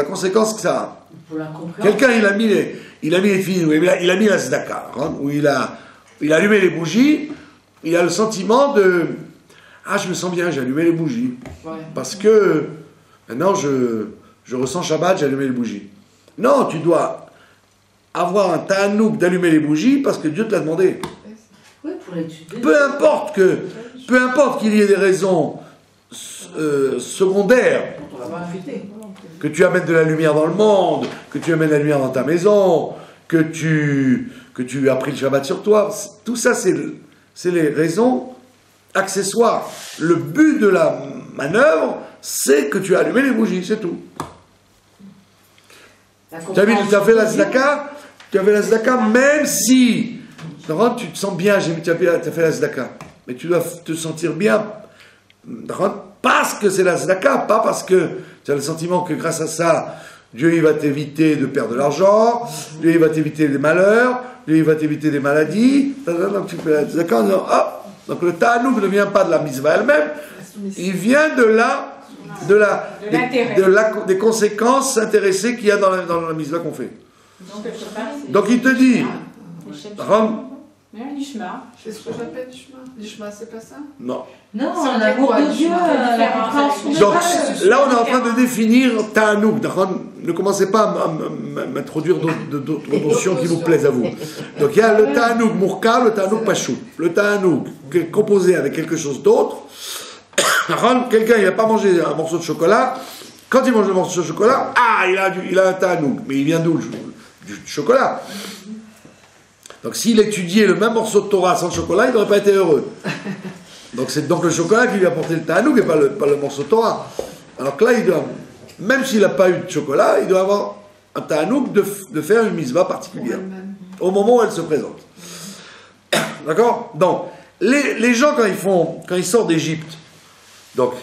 conséquence que ça a. Pour la compréhension. Quelqu'un, il a mis les filles, il a mis la tzedaka, hein, où il a allumé les bougies, il a le sentiment de « Ah, je me sens bien, j'ai allumé les bougies. Ouais. Parce que maintenant, je ressens Shabbat, j'ai allumé les bougies. » Non, tu dois avoir un ta'anouk d'allumer les bougies parce que Dieu te l'a demandé. Oui, pour l'étudier. Peu importe qu'il y ait des raisons secondaires, On va profiter. que tu amènes de la lumière dans le monde, que tu amènes de la lumière dans ta maison, que tu as pris le Shabbat sur toi, tout ça c'est les raisons accessoires. Le but de la manœuvre, c'est que tu as allumé les bougies, c'est tout. Tu as fait la tzedaka, même si tu te sens bien, tu as fait la tzedaka, mais tu dois te sentir bien parce que c'est la tzedaka, pas parce que tu as le sentiment que grâce à ça, Dieu il va t'éviter de perdre de l'argent, Dieu il va t'éviter des malheurs, Dieu il va t'éviter des maladies. Donc tu fais la tzedaka en disant, ah, donc le ta'anouk ne vient pas de la mitzvah elle-même, il vient des conséquences intéressées qu'il y a dans la mitzvah qu'on fait. Donc il te dit, L'ishma, c'est ce que j'appelle l'ishma. L'ishma, c'est pas ça? non. Non, l'amour de Dieu, la compréhension. Donc là, on est en train de définir ta'anouk. Ne commencez pas à m'introduire d'autres notions qui vous plaisent à vous. Donc il y a le ta'anouk mourka, le ta'anouk pashut. Le ta'anouk composé avec quelque chose d'autre. Quelqu'un, il n'a pas mangé un morceau de chocolat. Quand il mange le morceau de chocolat, il a un ta'anouk. Mais il vient d'où? Du chocolat. Donc s'il étudiait le même morceau de Torah sans chocolat, il n'aurait pas été heureux. Donc c'est donc le chocolat qui lui a apporté le ta'anouk et pas le morceau de Torah. Alors que là, même s'il n'a pas eu de chocolat, il doit avoir un ta'anouk de faire une mitzvah particulière. Au moment où elle se présente. D'accord? Donc, les gens, quand ils sortent d'Égypte, donc,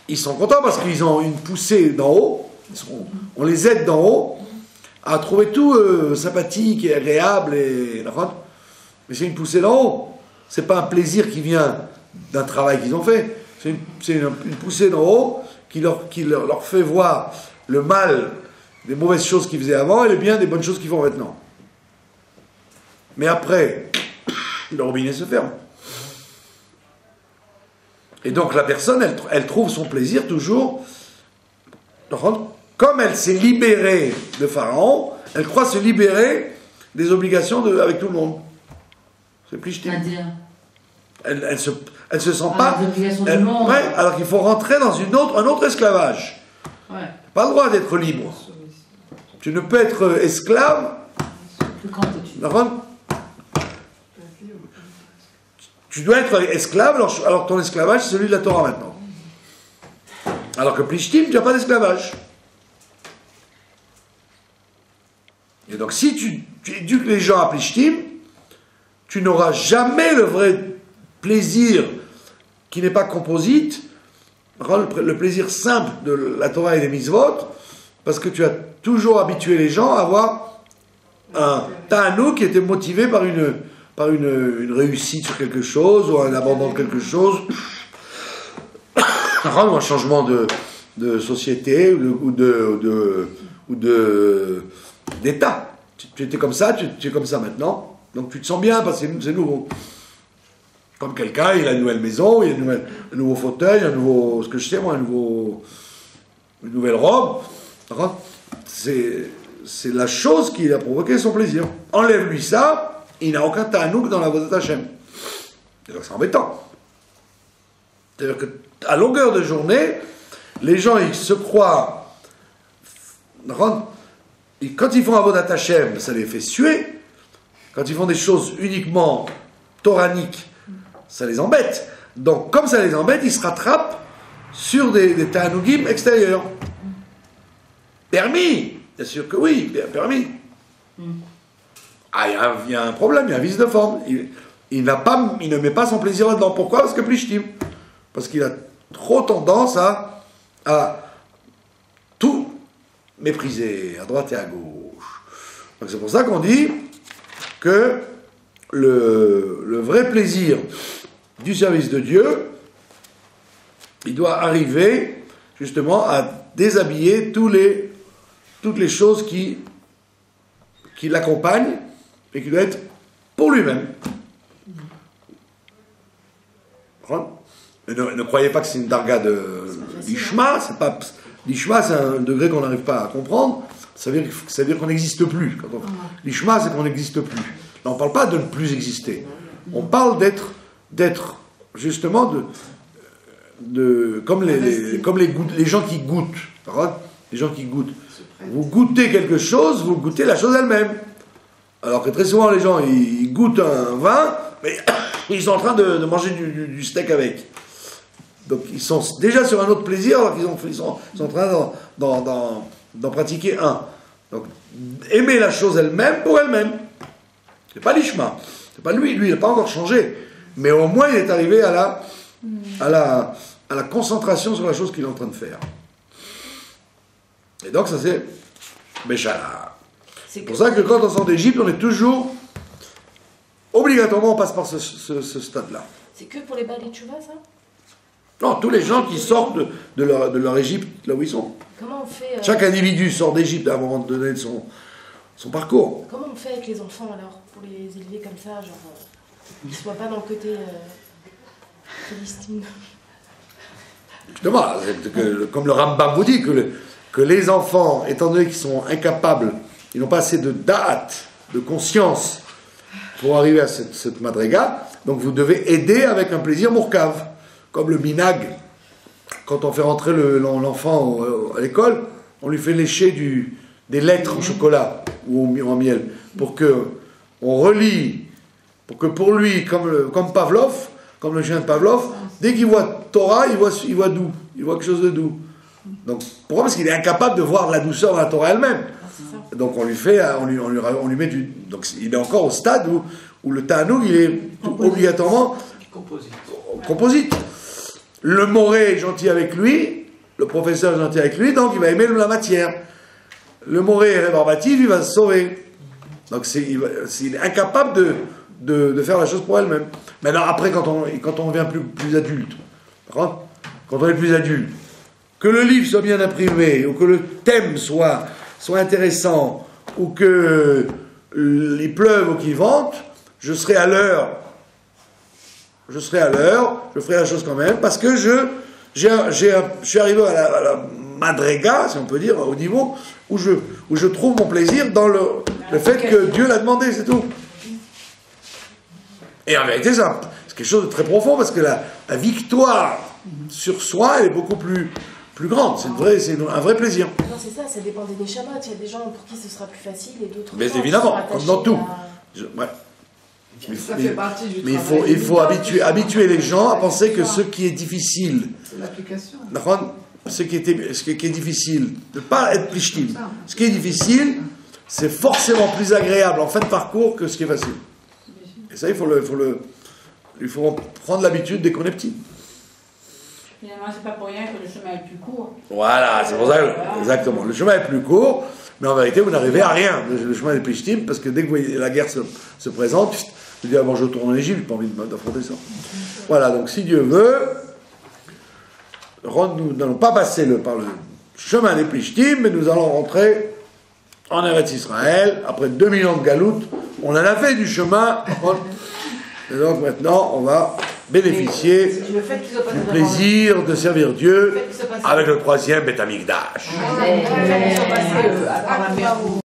ils sont contents parce qu'ils ont une poussée d'en haut. On les aide d'en haut à trouver tout sympathique et agréable. Mais c'est une poussée d'en haut. C'est pas un plaisir qui vient d'un travail qu'ils ont fait. C'est une poussée d'en haut qui leur fait voir le mal des mauvaises choses qu'ils faisaient avant et le bien des bonnes choses qu'ils font maintenant. Mais après, le robinet se ferme. Et donc la personne, elle trouve son plaisir toujours, comme elle s'est libérée de Pharaon, elle croit se libérer des obligations avec tout le monde. C'est Plishtim. C'est-à-dire Elle se sent pas... du monde. Ouais, alors qu'il faut rentrer dans un autre esclavage. Ouais. Pas le droit d'être libre. Tu ne peux être esclave... Que quand tu... Tu dois être esclave, alors ton esclavage, c'est celui de la Torah maintenant. Alors que Plishtim, tu n'as pas d'esclavage. Et donc, si tu éduques les gens à Plishtim, tu n'auras jamais le vrai plaisir qui n'est pas composite, le plaisir simple de la Torah et des mitzvot, parce que tu as toujours habitué les gens à avoir un ta'anouk qui était motivé par une réussite sur quelque chose, ou un abandon de quelque chose, ou un changement de société, ou d'état. Tu étais comme ça, tu es comme ça maintenant, donc tu te sens bien parce que c'est nouveau. Comme quelqu'un, il a une nouvelle maison, il a un nouveau fauteuil, un nouveau une nouvelle robe, c'est la chose qui a provoqué son plaisir. Enlève-lui ça, il n'a aucun ta'anouk dans la Avodat Hashem. C'est embêtant. C'est-à-dire qu'à longueur de journée, les gens, ils se croient... Quand ils font Avodat Hashem, ça les fait suer. Quand ils font des choses uniquement toraniques, ça les embête. Donc, comme ça les embête, ils se rattrapent sur des ta'anougim extérieurs. Permis, bien sûr que oui, permis. Ah, il y a un problème, il y a un vice de forme. Il ne met pas son plaisir là-dedans. Pourquoi? Parce que plishtim. Parce qu'il a trop tendance à tout mépriser, à droite et à gauche. Donc c'est pour ça qu'on dit que le vrai plaisir du service de Dieu, il doit arriver justement à déshabiller toutes les choses qui l'accompagnent et qui doivent être pour lui-même. Ne croyez pas que c'est une darga d'Ishma, l'Ishma c'est un degré qu'on n'arrive pas à comprendre, ça veut dire qu'on n'existe plus. L'Ishma c'est qu'on n'existe plus. Là on ne parle pas de ne plus exister, on parle d'être justement comme les gens qui goûtent. Les gens qui goûtent. Vous goûtez quelque chose, vous goûtez la chose elle-même. Alors que très souvent les gens ils goûtent un vin, mais ils sont en train de manger du steak avec. Donc ils sont déjà sur un autre plaisir alors qu'ils sont en train d'en pratiquer un. Donc aimer la chose elle-même pour elle-même. C'est pas l'Ishma. C'est pas lui il n'a pas encore changé. Mais au moins il est arrivé à la concentration sur la chose qu'il est en train de faire. Et donc ça c'est Béchala. C'est pour ça que quand on sort d'Égypte, on est toujours obligatoirement on passe par ce stade-là. C'est que pour les balais tchouva, ça? Non, tous les gens qui sortent de leur Égypte, là où ils sont. Comment on fait Chaque individu sort d'Égypte à un moment donné de son parcours. Comment on fait avec les enfants alors, pour les élever comme ça, genre, qu'ils ne soient pas dans le côté philistine? Justement, comme le Rambam vous dit, que les enfants, étant donné qu'ils sont incapables, ils n'ont pas assez de da'at, de conscience, pour arriver à cette madriga, donc vous devez aider avec un plaisir mourkave. Comme le minag, quand on fait rentrer l'enfant à l'école, on lui fait lécher des lettres au chocolat ou en miel, pour que on relie, pour que pour lui, comme Pavlov, comme le chien de Pavlov, dès qu'il voit Torah, il voit doux, il voit quelque chose de doux. Donc pourquoi? Parce qu'il est incapable de voir la douceur de la Torah elle-même. Donc on lui met du. Donc il est encore au stade où le ta'anoug il est obligatoirement composite. Le moré est gentil avec lui, le professeur est gentil avec lui, donc il va aimer la matière. Le moré est rébarbatif, il va se sauver. Donc il est incapable de faire la chose pour elle-même. Maintenant, après, quand on devient plus adulte, quand on est plus adulte, que le livre soit bien imprimé, ou que le thème soit intéressant, ou qu'il pleuve ou qu'il vente, je serai à l'heure, je ferai la chose quand même, parce que je suis arrivé à la madrega, si on peut dire, au niveau où je trouve mon plaisir dans le fait que Dieu l'a demandé, c'est tout. Et en vérité, c'est quelque chose de très profond, parce que la victoire sur soi, elle est beaucoup plus grande. C'est un vrai plaisir. Non, c'est ça dépend des neshamot. Il y a des gens pour qui ce sera plus facile et d'autres. Mais évidemment, comme dans tout. Ouais. Mais il faut habituer les gens à penser que ce qui est difficile, c'est l'application. Ce qui est difficile, de ne pas être plishtim. Ce qui est difficile, c'est forcément plus agréable en fin de parcours que ce qui est facile. Et ça, il faut prendre l'habitude dès qu'on est petit. Finalement, c'est pas pour rien que le chemin est plus court. Voilà, c'est pour ça que, exactement. Le chemin est plus court, mais en vérité, vous n'arrivez à rien. Le chemin est plishtim, parce que dès que la guerre se présente, je dis, avant je retourne en Égypte, j'ai pas envie d'affronter ça. Voilà, donc si Dieu veut, nous n'allons pas passer par le chemin des plishtim, mais nous allons rentrer en Eretz Israël, après 2 millions de galoutes. On en a fait du chemin, et donc maintenant, on va bénéficier Le fait qu'ils soient passés du devant plaisir de servir Dieu le fait qu'ils soient passés- avec le troisième Beth Amikdash. Le fait qu'ils soient passés avant la mer